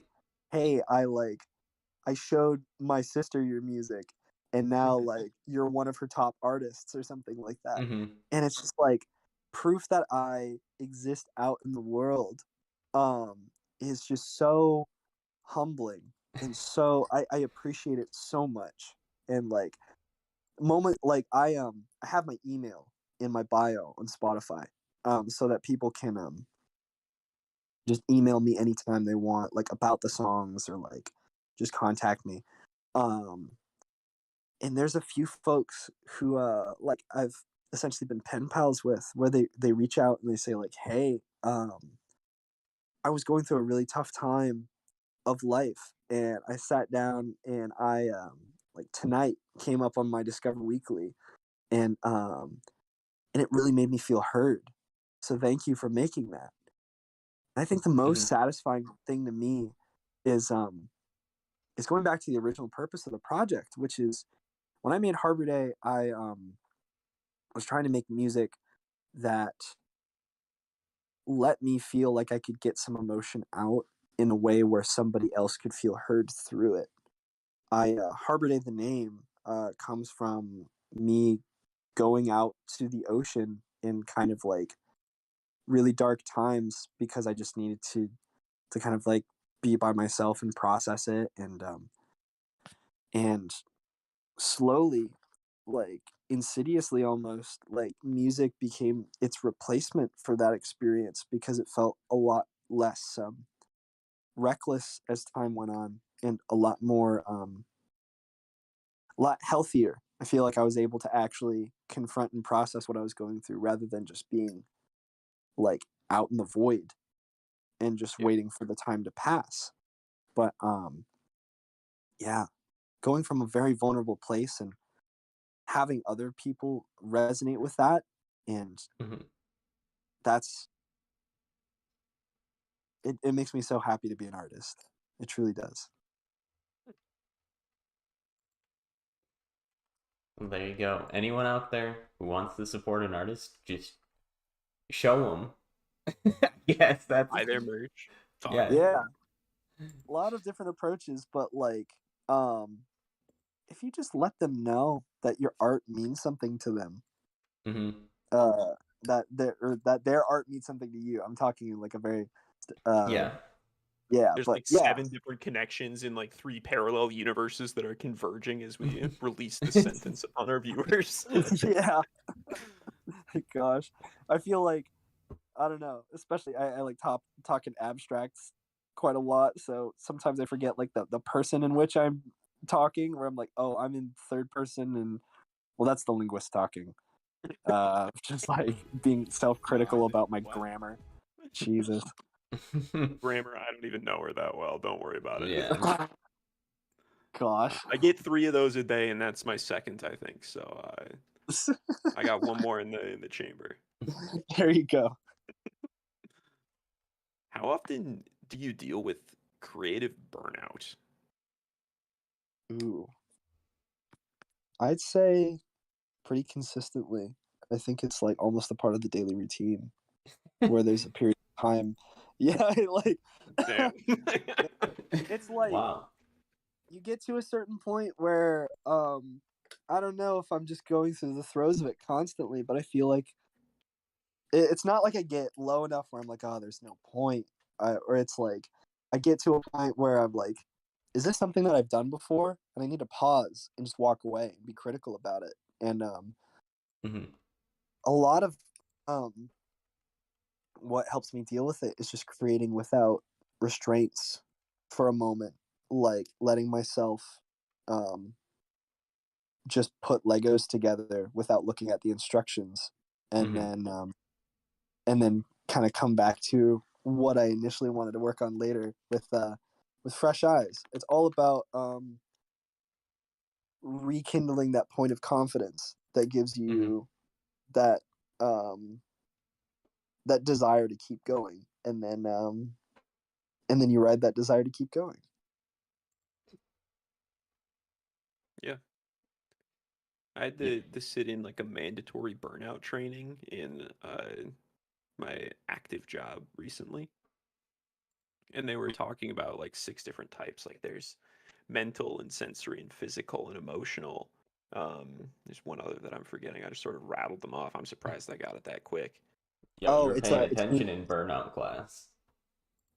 "Hey, I showed my sister your music and now like you're one of her top artists," or something like that. Hmm. And it's just like proof that I exist out in the world is just so humbling, and so I appreciate it so much. And like moment like I have my email in my bio on Spotify, so that people can just email me anytime they want, like about the songs or like just contact me. Um, and there's a few folks who like I've essentially been pen pals with, where they reach out and they say like, "Hey, I was going through a really tough time of life, and I sat down and I like tonight came up on my Discover Weekly, and and it really made me feel heard. So thank you for making that." I think the most Hmm. satisfying thing to me is going back to the original purpose of the project, which is when I made Harbor Day, I was trying to make music that let me feel like I could get some emotion out in a way where somebody else could feel heard through it. I Harbor Day, the name, comes from me going out to the ocean in kind of like really dark times because I just needed to kind of like be by myself and process it, and slowly, like insidiously almost, like music became its replacement for that experience because it felt a lot less reckless as time went on, and a lot healthier. I feel like I was able to actually confront and process what I was going through rather than just being like out in the void and just yeah. waiting for the time to pass. But yeah, going from a very vulnerable place and having other people resonate with that and Hmm. that's it makes me so happy to be an artist. It truly does. Well, there you go. Anyone out there who wants to support an artist, just show them. Yes, that's Buy their merch. yeah. Yeah. A lot of different approaches, but like if you just let them know that your art means something to them, Mm-hmm. that their art means something to you. I'm talking in like a very Yeah. yeah, There's but like yeah. 7 different connections in like 3 parallel universes that are converging as we release this sentence upon our viewers. Yeah. Gosh. I feel like I don't know, especially I like talk in abstracts quite a lot, so sometimes I forget like the person in which I'm talking, where I'm like, oh, I'm in third person, and well, that's the linguist talking. Just like being self-critical about my grammar. Jesus. Grammar, I don't even know her that well. Don't worry about it. Yeah. Gosh. I get 3 of those a day, and that's my second, I think. So I got one more in the chamber. There you go. How often do you deal with creative burnout? Ooh. I'd say pretty consistently. I think it's like almost a part of the daily routine where there's a period of time. Yeah, like Damn. it's like Wow. you get to a certain point where I don't know if I'm just going through the throes of it constantly, but I feel like it's not like I get low enough where I'm like, oh, there's no point, or it's like I get to a point where I'm like, is this something that I've done before? And I need to pause and just walk away and be critical about it. And Mm-hmm. a lot of um, what helps me deal with it is just creating without restraints for a moment, like letting myself um, just put Legos together without looking at the instructions, and Mm-hmm. then kind of come back to what I initially wanted to work on later with fresh eyes. It's all about rekindling that point of confidence that gives Mm-hmm. you that um, that desire to keep going, and then you ride that desire to keep going. Yeah. I had Yeah. to sit in like a mandatory burnout training in my active job recently. And they were talking about like 6 different types. Like there's mental and sensory and physical and emotional. There's one other that I'm forgetting. I just sort of rattled them off. I'm surprised I got it that quick. Yo, Oh, you're paying attention in burnout class.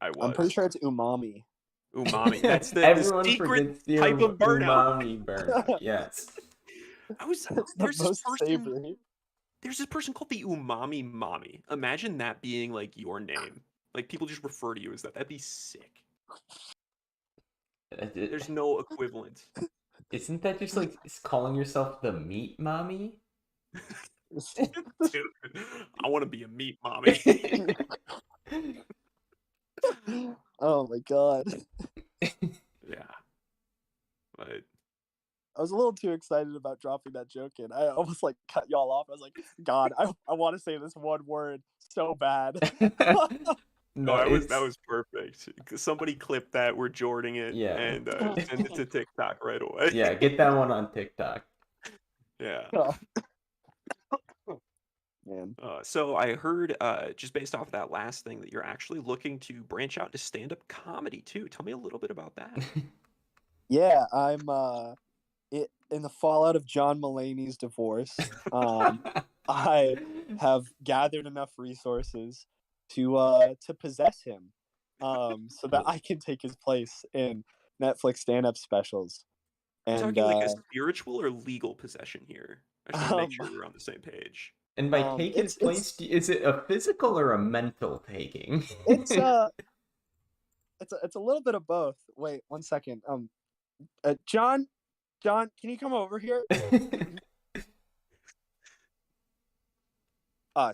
I I'm pretty was. sure it's umami. Umami. That's the Everyone secret forgets the type of burnout. umami burnout. Yes. I was It's the there's this most person savory. there's this person called the Umami Mommy. Imagine that being like your name. Like people just refer to you as that. That'd be sick. There's no equivalent. Isn't that just like calling yourself the meat mommy? Dude, I want to be a meat mommy. Oh my god. Yeah. But I was a little too excited about dropping that joke in. I almost like cut y'all off. I was like, God, I want to say this one word so bad. no, No, that it's was perfect. Somebody clip that. We're jorting it yeah. and send it to TikTok right away. Yeah, get that one on TikTok. Yeah. Man. So I heard, just based off of that last thing, that you're actually looking to branch out into stand-up comedy too. Tell me a little bit about that. Yeah, I'm in the fallout of John Mulaney's divorce. I have gathered enough resources to possess him, so that I can take his place in Netflix stand-up specials. We're And talking like a spiritual or legal possession here. I just want to make um, sure we're on the same page. And by take his place, is it a physical or a mental taking? it's it's a little bit of both. Wait, 1 second. John, can you come over here?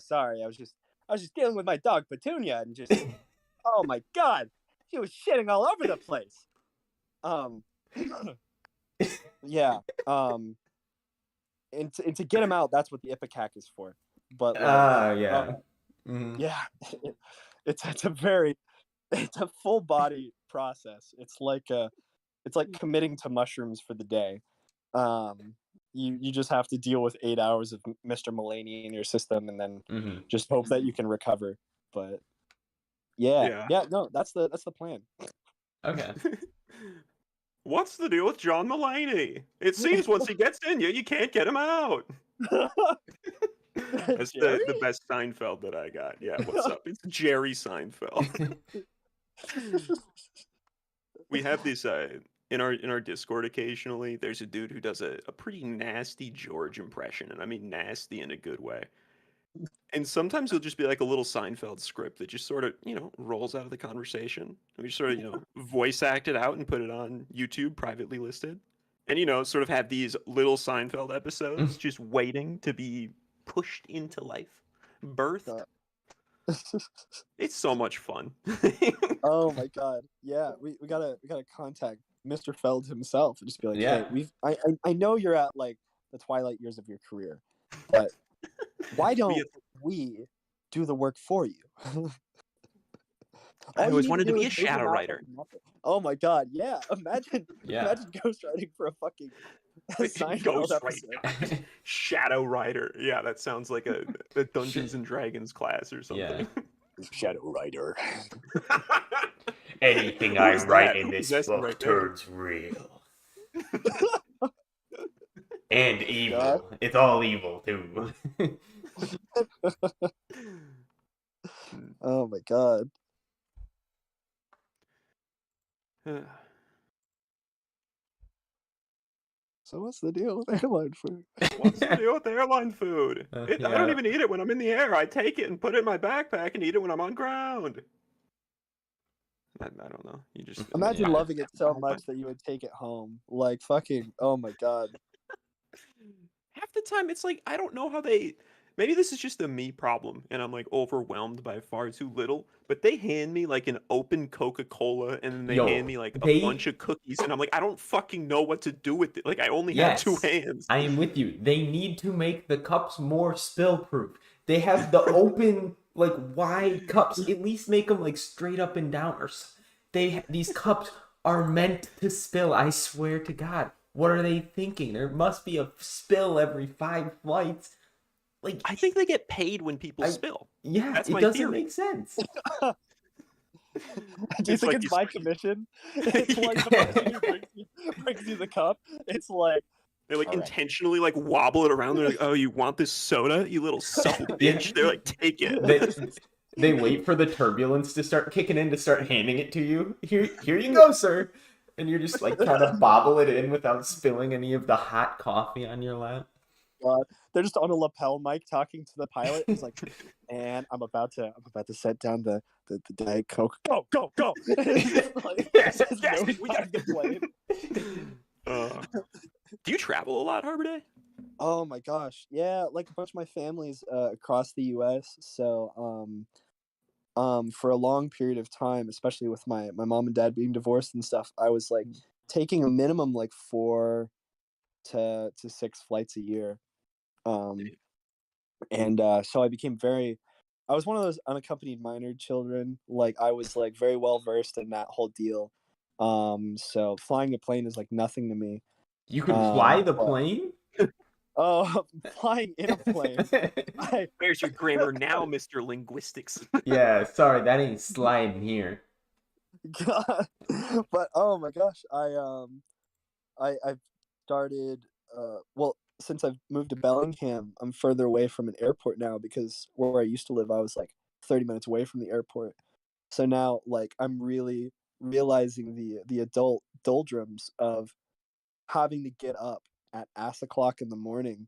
Sorry, I was just dealing with my dog Petunia, and just oh my god, she was shitting all over the place. Um, yeah. And to get him out, that's what the Ipecac is for. But like, Yeah. Yeah, it's a very it's a full body process. It's like committing to mushrooms for the day. Um, you just have to deal with 8 hours of Mr. Mulaney in your system, and then Mm-hmm. just hope that you can recover. But yeah, Yeah. yeah, no, that's the plan. Okay. What's the deal with John Mulaney? It seems once he gets in you, you can't get him out. That's Jerry? the best Seinfeld that I got. Yeah, what's up? It's Jerry Seinfeld. We have this in our Discord occasionally. There's a dude who does a pretty nasty George impression, and I mean nasty in a good way. And sometimes it'll just be like a little Seinfeld script that just sort of, rolls out of the conversation. And we just sort of, voice act it out and put it on YouTube, privately listed. And, sort of have these little Seinfeld episodes just waiting to be pushed into life, birthed. It's so much fun. Oh my god. Yeah, we gotta contact Mr. Feld himself and just be like, Yeah. hey, I know you're at like the twilight years of your career, but why don't we do the work for you? I All you always need to wanted to do be is a move shadow them out writer. like nothing. Oh my god, yeah. Imagine Yeah. ghostwriting for a fucking Seinfeld episode. Ghostwriter. Shadow Rider. Yeah, that sounds like a Dungeons and Dragons class or something. Shadow Rider. Anything Who I is write that? in Who's this that book right there? turns real. And evil. God. It's all evil too. Oh my god. So what's the deal with airline food? What's the deal with airline food? I don't Yeah. even eat it when I'm in the air. I take it and put it in my backpack and eat it when I'm on ground. I don't know. You just Imagine Yeah. loving it so much that you would take it home. Like fucking oh my god. Half the time it's like I don't know how they. Maybe this is just a me problem, and I'm like overwhelmed by far too little. But they hand me like an open Coca-Cola, and then they hand me like a bunch of cookies, and I'm like, I don't fucking know what to do with it. Like I only have two hands. I am with you. They need to make the cups more spill proof. They have the open, like wide cups. At least make them like straight up and down. Or these cups are meant to spill. I swear to God. What are they thinking? There must be a spill every 5 flights. Like I think they get paid when people spill. Yeah, that's it my doesn't theory. make sense. Do you think it's by commission? It's like the person who brings you the cup. It's like they like intentionally like wobble it around. They're like, "Oh, you want this soda, you little supple bitch?" They're like, "Take it." They wait for the turbulence to start kicking in to start handing it to you. Here you go, sir. And you're just like trying to bobble it in without spilling any of the hot coffee on your lap. They're just on a lapel mic talking to the pilot. He's like, and I'm about to set down the Diet Coke. Go, go, go. Like, yes, we gotta get played. Do you travel a lot, Harbor Day? Oh my gosh. Yeah, like a bunch of my family's across the US. So for a long period of time, especially with my mom and dad being divorced and stuff, I was like taking a minimum like 4 to 6 flights a year. And so I was one of those unaccompanied minor children. Like I was like very well versed in that whole deal. So flying a plane is like nothing to me. You could fly the plane? Oh, flying in a plane. Where's your grammar now, Mr. Linguistics? Yeah, sorry, that ain't sliding here. God. But oh my gosh, I've started well, since I've moved to Bellingham, I'm further away from an airport now because where I used to live, I was like 30 minutes away from the airport. So now, like, I'm really realizing the adult doldrums of having to get up at ass o'clock in the morning,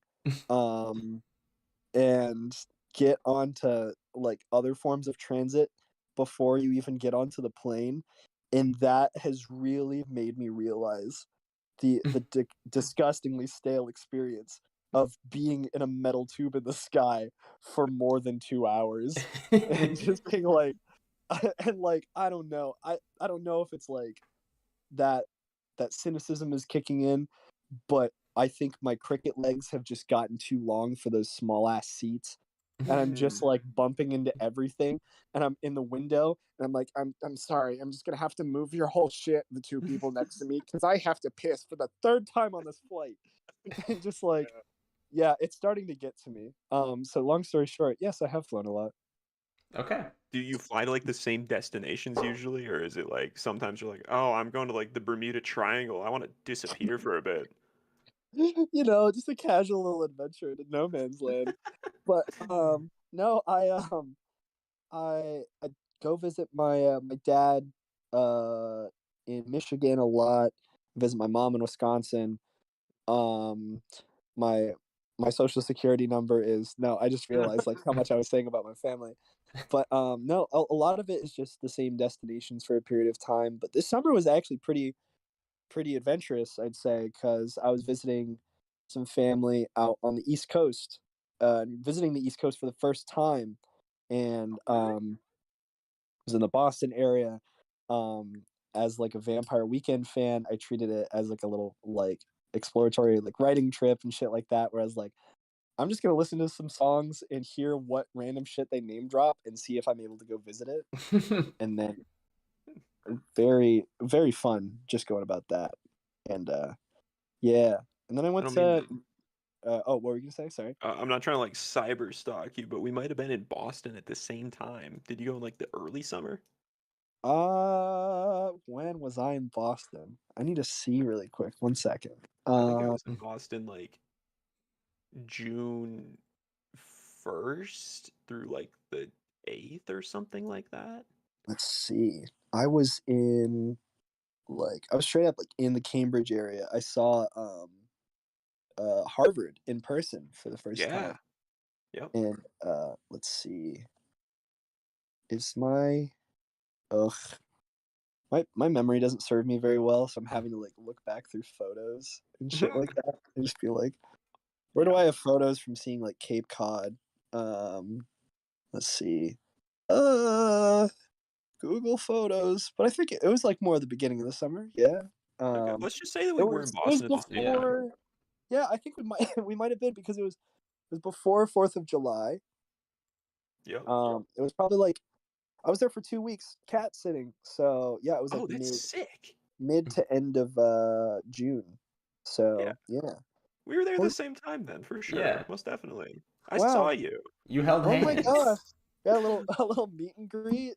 and get onto like other forms of transit before you even get onto the plane, and that has really made me realize the disgustingly stale experience of being in a metal tube in the sky for more than 2 hours and just being like and like I don't know. I don't know if it's like that cynicism is kicking in, but I think my cricket legs have just gotten too long for those small ass seats. and I'm just like bumping into everything, and I'm in the window, and I'm like, I'm sorry, I'm just gonna have to move your whole shit, the two people next to me, because I have to piss for the third time on this flight. And just like, yeah, it's starting to get to me. So long story short, yes, I have flown a lot. Okay. Do you fly to like the same destinations usually, or is it like sometimes you're like, oh, I'm going to like the Bermuda Triangle. I want to disappear for a bit. Just a casual little adventure to no man's land. But no, I go visit my dad in Michigan a lot. Visit my mom in Wisconsin. Um, my my social security number is no. I just realized like how much I was saying about my family. But no, a lot of it is just the same destinations for a period of time. But this summer was actually pretty adventurous, I'd say, because I was visiting some family out on the East Coast, visiting the East Coast for the first time, and was in the Boston area. Um, as like a Vampire Weekend fan, I treated it as like a little like exploratory like writing trip and shit like that. Where I was like, I'm just gonna listen to some songs and hear what random shit they name drop and see if I'm able to go visit it. And then very very fun just going about that. And yeah. And then I I went don't mean to to. oh, what were you gonna say? Sorry. I'm not trying to like cyber stalk you, but we might have been in Boston at the same time. Did you go in like the early summer? When was I in Boston? I need to see really quick. 1 second. I think I Uh, was in Boston like June 1st through like the 8th or something like that. let's see. I was in I was straight up like in the Cambridge area. I saw Harvard in person for the first time. Yeah. Yep. And let's see. Is my ugh my memory doesn't serve me very well, so I'm having to like look back through photos and shit like that. I just feel like where do Yeah. I have photos from seeing like Cape Cod? Let's see. Uh Google Photos. But I think it was like more the beginning of the summer. Yeah. Okay. Um Let's just say that it we were in was Boston at the same Yeah. time. before. Yeah, I think we might we might have been because it was before 4th of July. Yep. It was probably like I was there for 2 weeks cat sitting. So yeah, it was like Oh, that's sick. mid to end of June. Yeah. So yeah. We were there at the Holy, same time then, for sure. Yeah. Most definitely. I saw wow. you. You held Oh my hands. gosh. Yeah, a little a little meet and greet.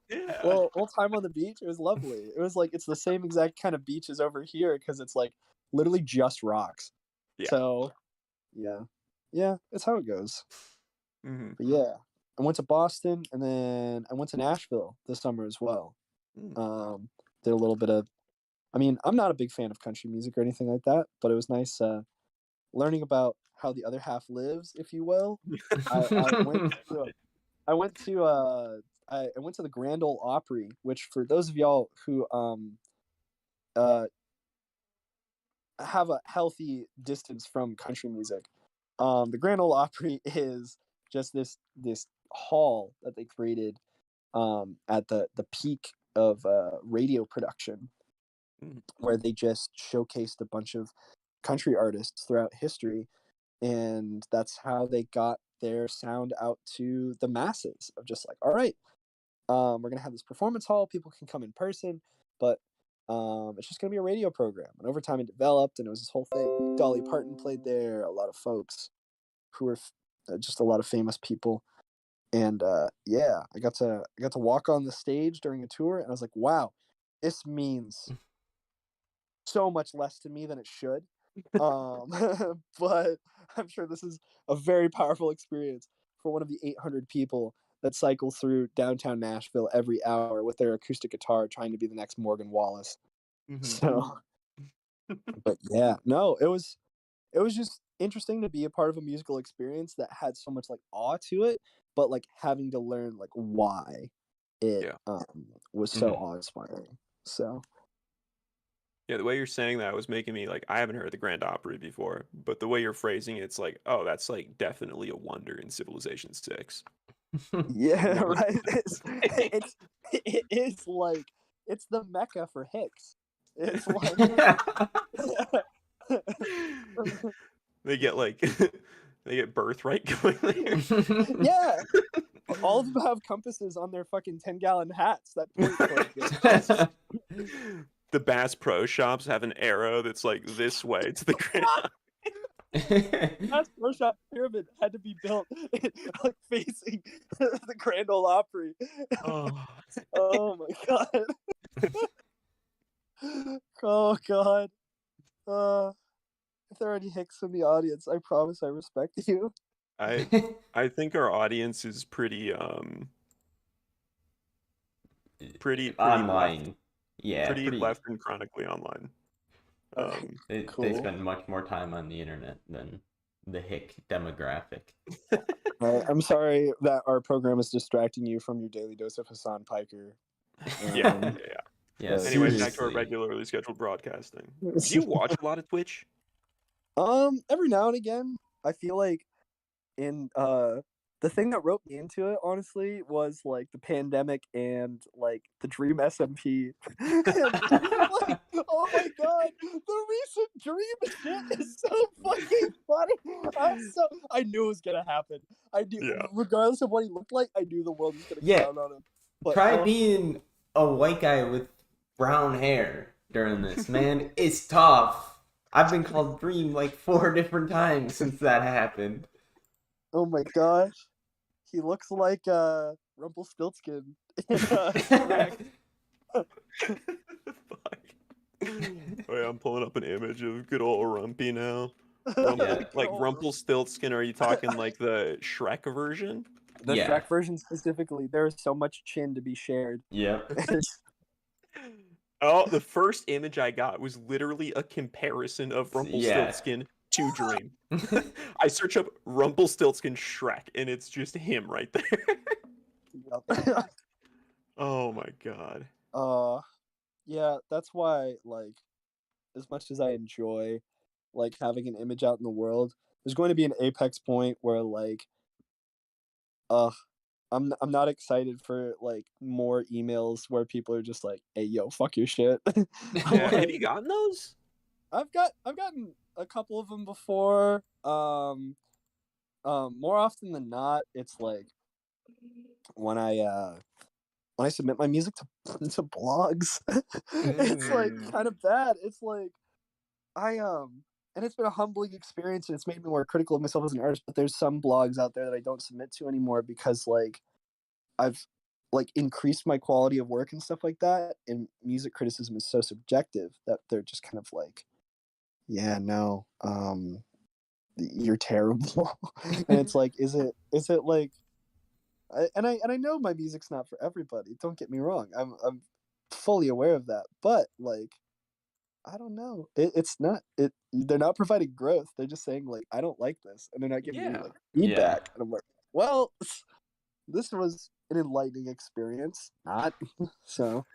Yeah. Little time on the beach. It was lovely. It was like it's the same exact kind of beach as over here because it's like literally just rocks. Yeah. So yeah. Yeah, it's how it goes. Hmm. But yeah. I went to Boston and then I went to Nashville this summer as well. Mm. Did a little bit of I mean, I'm not a big fan of country music or anything like that, but it was nice learning about how the other half lives, if you will. I went to I went to I went to the Grand Ole Opry, which for those of y'all who uh have a healthy distance from country music, the Grand Ole Opry is just this hall that they created at the peak of radio production, Mm. where they just showcased a bunch of country artists throughout history, and that's how they got their sound out to the masses of just like, all right, we're gonna have this performance hall. People can come in person, but it's just gonna be a radio program. And over time, it developed, and it was this whole thing. Dolly Parton played there. A lot of folks who were just a lot of famous people. And yeah, I got to walk on the stage during a tour, and I was like, wow, this means so much less to me than it should. Um, but I'm sure this is a very powerful experience for one of the 800 people that cycle through downtown Nashville every hour with their acoustic guitar trying to be the next Morgan Wallace. Hmm. So, but yeah, no, it was just interesting to be a part of a musical experience that had so much like awe to it, but like having to learn like why it Yeah. was so Mhm. awe-inspiring. So, Yeah, the way you're saying that was making me like I haven't heard the Grand Opry before, but the way you're phrasing it's like, oh, that's like definitely a wonder in Civilization 6. yeah, right. 100%. It is like it's the mecca for Hicks. It's like They get like They get birthright going there. Yeah, all of them have compasses on their fucking 10-gallon hats that point towards it. The Bass Pro Shops have an arrow that's like this way to the ground. Bass Pro Shop pyramid had to be built like facing the Grand Ole Opry. Oh. Oh my god. Oh god. If there are any hicks in the audience, I promise I respect you. I think our audience is pretty Online. left, Yeah, pretty pretty. left and chronically online. They Cool. spend much more time on the internet than the hick demographic. I'm sorry that our program is distracting you from your daily dose of Hassan Piker. Yeah. Yeah, Anyway, back to our seriously. regularly scheduled broadcasting. Do you watch a lot of Twitch? Every now and again, I feel like the thing that roped me into it, honestly, was like the pandemic and like the Dream SMP. Like, oh my god, the recent Dream shit is so fucking funny. I knew it was gonna happen. I knew, Yeah. regardless of what he looked like, I knew the world was gonna Yeah. clown on him. But Try being a white guy with brown hair during this, man. It's tough. I've been called Dream like 4 different times since that happened. oh my gosh, he looks like Rumpelstiltskin in Fuck. Wait, I'm pulling up an image of good old Rumpy now. Yeah. Like Rumpelstiltskin, are you talking like the Shrek version? The Yeah. Shrek version specifically, there is so much chin to be shared. Yep. Oh, the first image I got was literally a comparison of Rumpelstiltskin to Dream. I search up Rumpelstiltskin Shrek, and it's just him right there. Oh my god. Yeah, that's why, like, as much as I enjoy like having an image out in the world, there's going to be an apex point where like I'm not excited for like more emails where people are just like, "Hey, yo, fuck your shit." Yeah, have you gotten those? I've gotten a couple of them before. More often than not, it's like when I submit my music to blogs, it's like kind of bad. It's like and it's been a humbling experience, and it's made me more critical of myself as an artist. But there's some blogs out there that I don't submit to anymore because like I've like increased my quality of work and stuff like that. And music criticism is so subjective that they're just kind of like, yeah, no, you're terrible. And it's like, is it like, and I know my music's not for everybody. Don't get me wrong. I'm fully aware of that. But like, I don't know. It's not. They're not providing growth. They're just saying like, I don't like this, and they're not giving me like feedback. And I'm like, well, this was an enlightening experience. Not so.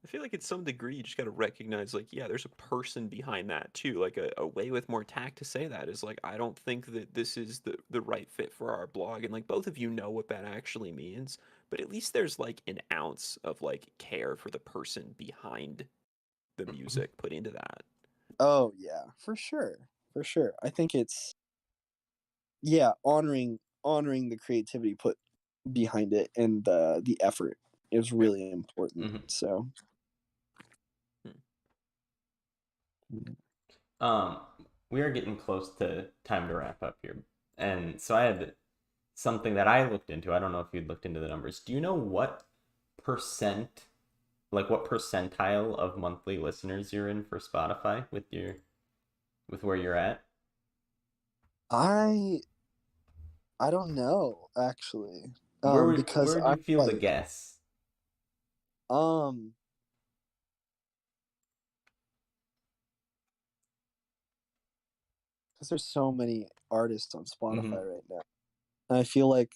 I feel like at some degree you just got to recognize like, yeah, there's a person behind that too. Like a way with more tact to say that is like, I don't think that this is the right fit for our blog. And like both of you know what that actually means, but at least there's like an ounce of like care for the person behind the music put into that. Oh yeah, for sure, for sure. I think it's honoring the creativity put behind it and the effort is really important. So. We are getting close to time to wrap up here. And so I had something that I looked into. I don't know if you'd looked into the numbers. Do you know what percentile of monthly listeners you're in for Spotify with where you're at? I don't know actually. Where would because you feel to guess? Because there's so many artists on Spotify right now, and I feel like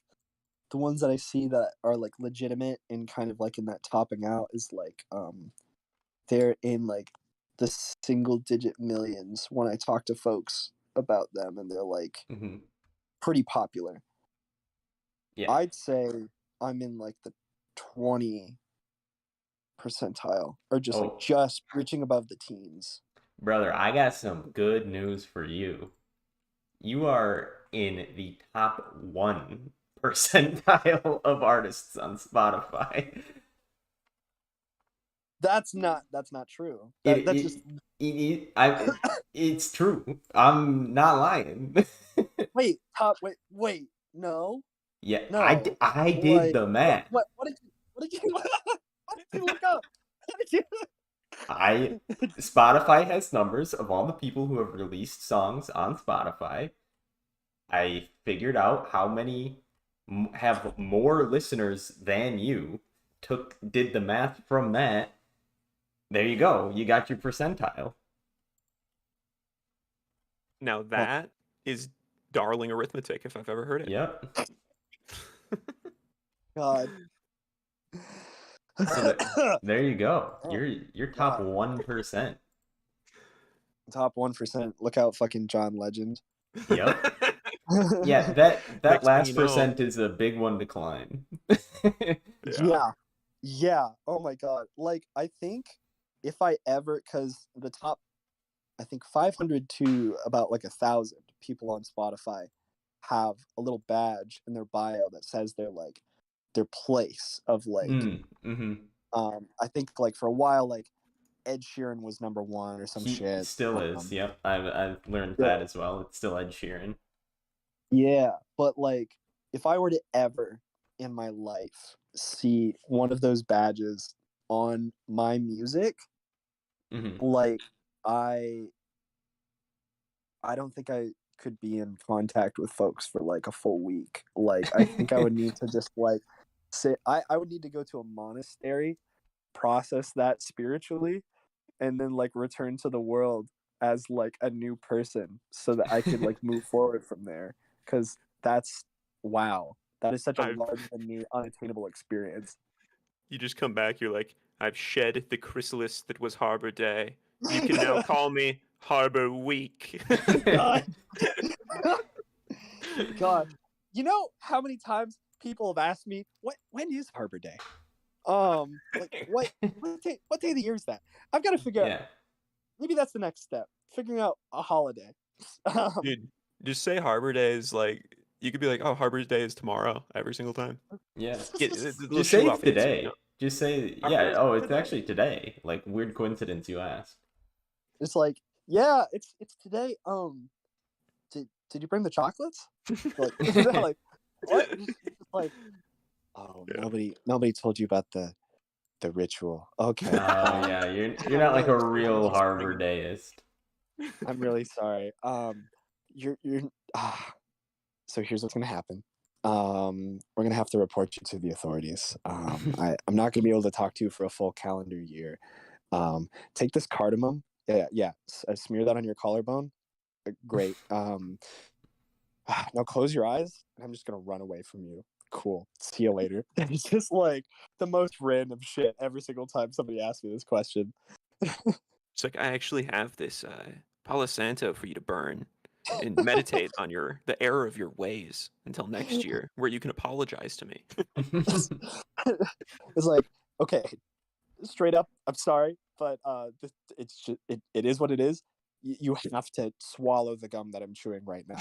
the ones that I see that are like legitimate and kind of like in that topping out is like they're in like the single digit millions when I talk to folks about them, and they're like pretty popular. Yeah, I'd say I'm in like the 20 percentile, or just like just reaching above the teens. Brother, I got some good news for you. You are in the top 1 percentile of artists on Spotify. That's not true. It That's just it's true. I'm not lying. wait, no, Yeah, no. I did Like the math. what did you what did you look up? What did I you Spotify has numbers of all the people who have released songs on Spotify. I figured out how many have more listeners than you. Did the math from that. There you go. You got your percentile. Now Oh that is darling arithmetic if I've ever heard it. Yep. God. So there you go. Oh You're top God. 1%. Top 1%. Look out, fucking John Legend. Yep. Yeah, that Next thing last you know, percent is a big one to climb. yeah. Yeah. Yeah. Oh my God. Like, I think if I ever, because the top, I think 500 to about like 1,000 people on Spotify have a little badge in their bio that says their place of like, Mm-hmm. I think like for a while, like Ed Sheeran was number one or some He shit. still is. Yep. I've learned Yeah. that as well. It's still Ed Sheeran. Yeah. But like, if I were to ever in my life see one of those badges on my music, Mm-hmm. like I I don't think I could be in contact with folks for like a full week. Like I think I would need to just like sit I would need to go to a monastery, process that spiritually, and then like return to the world as like a new person so that I could like move forward from there. Cause that's wow. That is such a I've larger than me unattainable experience. you just come back, you're like, I've shed the chrysalis that was Harbor Day. You can now call me Harbor Week. God. God. You know how many times people have asked me, when is Harbor Day? Like what day of the year is that? I've got to figure out. Yeah. Maybe that's the next step. Figuring out a holiday. Um, Dude, just say Harbor Day is like you could be like, oh, Harbor Day is tomorrow every single time. Yeah. Get a little Just say shoe it's off answer, you know. today. Just say, Harbor yeah, is oh, it's today. actually today. Like, weird coincidence you asked. it's like, yeah, it's today. Did you bring the chocolates? Like, like what? Just like, oh, Yeah. nobody told you about the ritual. Okay, Oh, yeah, you're I'm not like really a I'm real really Harbor Bring Dayist. I'm really sorry. You're so here's what's gonna happen. We're gonna have to report you to the authorities. I'm not gonna be able to talk to you for a full calendar year. Take this cardamom. Yeah. Smear that on your collarbone. Great. Now close your eyes, and I'm just gonna run away from you. Cool. See you later. It's just like the most random shit every single time somebody asks me this question. It's like I actually have this Palo Santo for you to burn and meditate on the error of your ways until next year, where you can apologize to me. it's like, okay, straight up, I'm sorry, but it's just it is what it is. You have to swallow the gum that I'm chewing right now.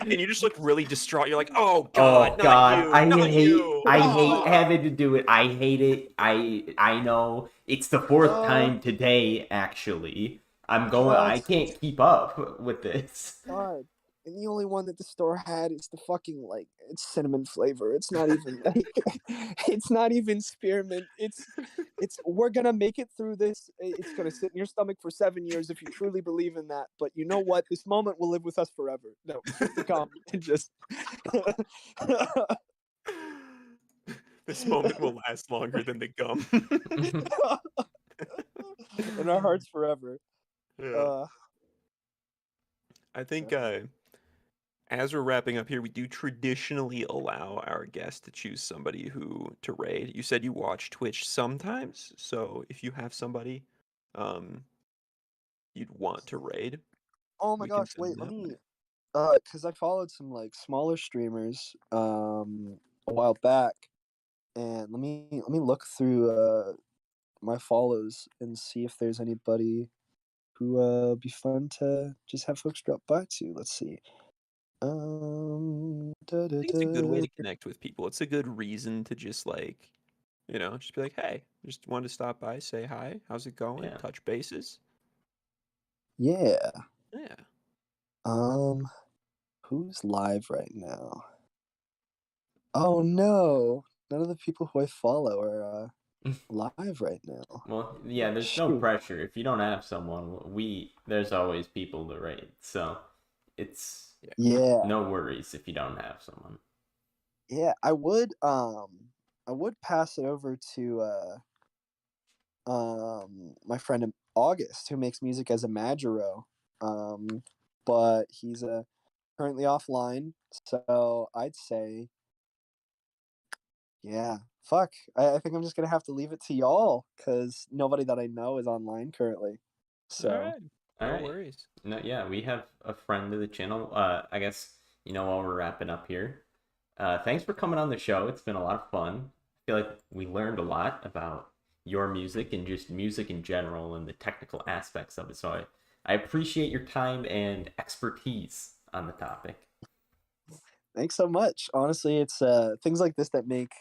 And you just look really distraught. You're like, "Oh God, Oh not God, you, not you!" I hate Ah. having to do it. I hate it. I know it's the fourth uh, time today. Actually, I'm going. I it's can't keep up with this. God. And the only one that the store had is the fucking like it's cinnamon flavor. It's not even like it's not even spearmint. It's we're gonna make it through this. It's gonna sit in your stomach for 7 years if you truly believe in that. But you know what? This moment will live with us forever. No, keep the gum and just This moment will last longer than the gum. in our hearts forever. Yeah. Uh, I think as we're wrapping up here, we do traditionally allow our guests to choose somebody who to raid. You said you watch Twitch sometimes, so if you have somebody um, you'd want to raid, oh my we can gosh, send them wait, let that me way. because I followed some like smaller streamers a while back, and let me look through my follows and see if there's anybody who be fun to just have folks drop by to. Let's see. I think it's a good way to connect with people. It's a good reason to just like, just be like, hey, just wanted to stop by, say hi, how's it going, Yeah. touch bases. Yeah. Yeah. Who's live right now? Oh no, none of the people who I follow are live right now. Well, yeah, there's no Shoot. pressure. If you don't have someone, there's always people to rate. So it's Yeah. Yeah, no worries if you don't have someone. yeah. I would pass it over to my friend August, who makes music as a Majuro. But he's currently offline, so I'd say, yeah, fuck. I think I'm just gonna have to leave it to y'all because nobody that I know is online currently. All So right. All No right. worries. No, yeah, we have a friend of the channel. I guess, while we're wrapping up here, thanks for coming on the show. It's been a lot of fun. I feel like we learned a lot about your music and just music in general and the technical aspects of it. So I appreciate your time and expertise on the topic. thanks so much. Honestly, it's things like this that make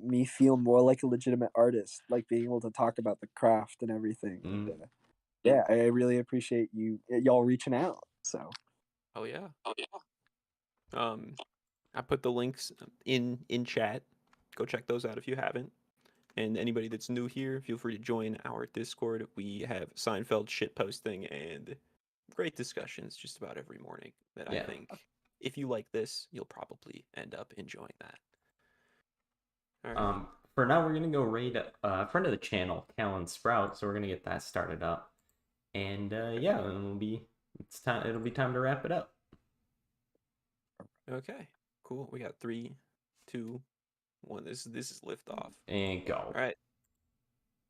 me feel more like a legitimate artist, like being able to talk about the craft and everything. Mm. And, yeah, I really appreciate y'all reaching out. So Oh yeah. I put the links in chat. Go check those out if you haven't. And anybody that's new here, feel free to join our Discord. We have Seinfeld shit posting and great discussions just about every morning that I Yeah. think if you like this, you'll probably end up enjoying that. All right. For now, we're gonna go raid a friend of the channel, Callan Sprout. So we're gonna get that started up, and yeah, then it'll be time to wrap it up. Okay. Cool. We got 3, 2, 1. This is liftoff. And go. All right.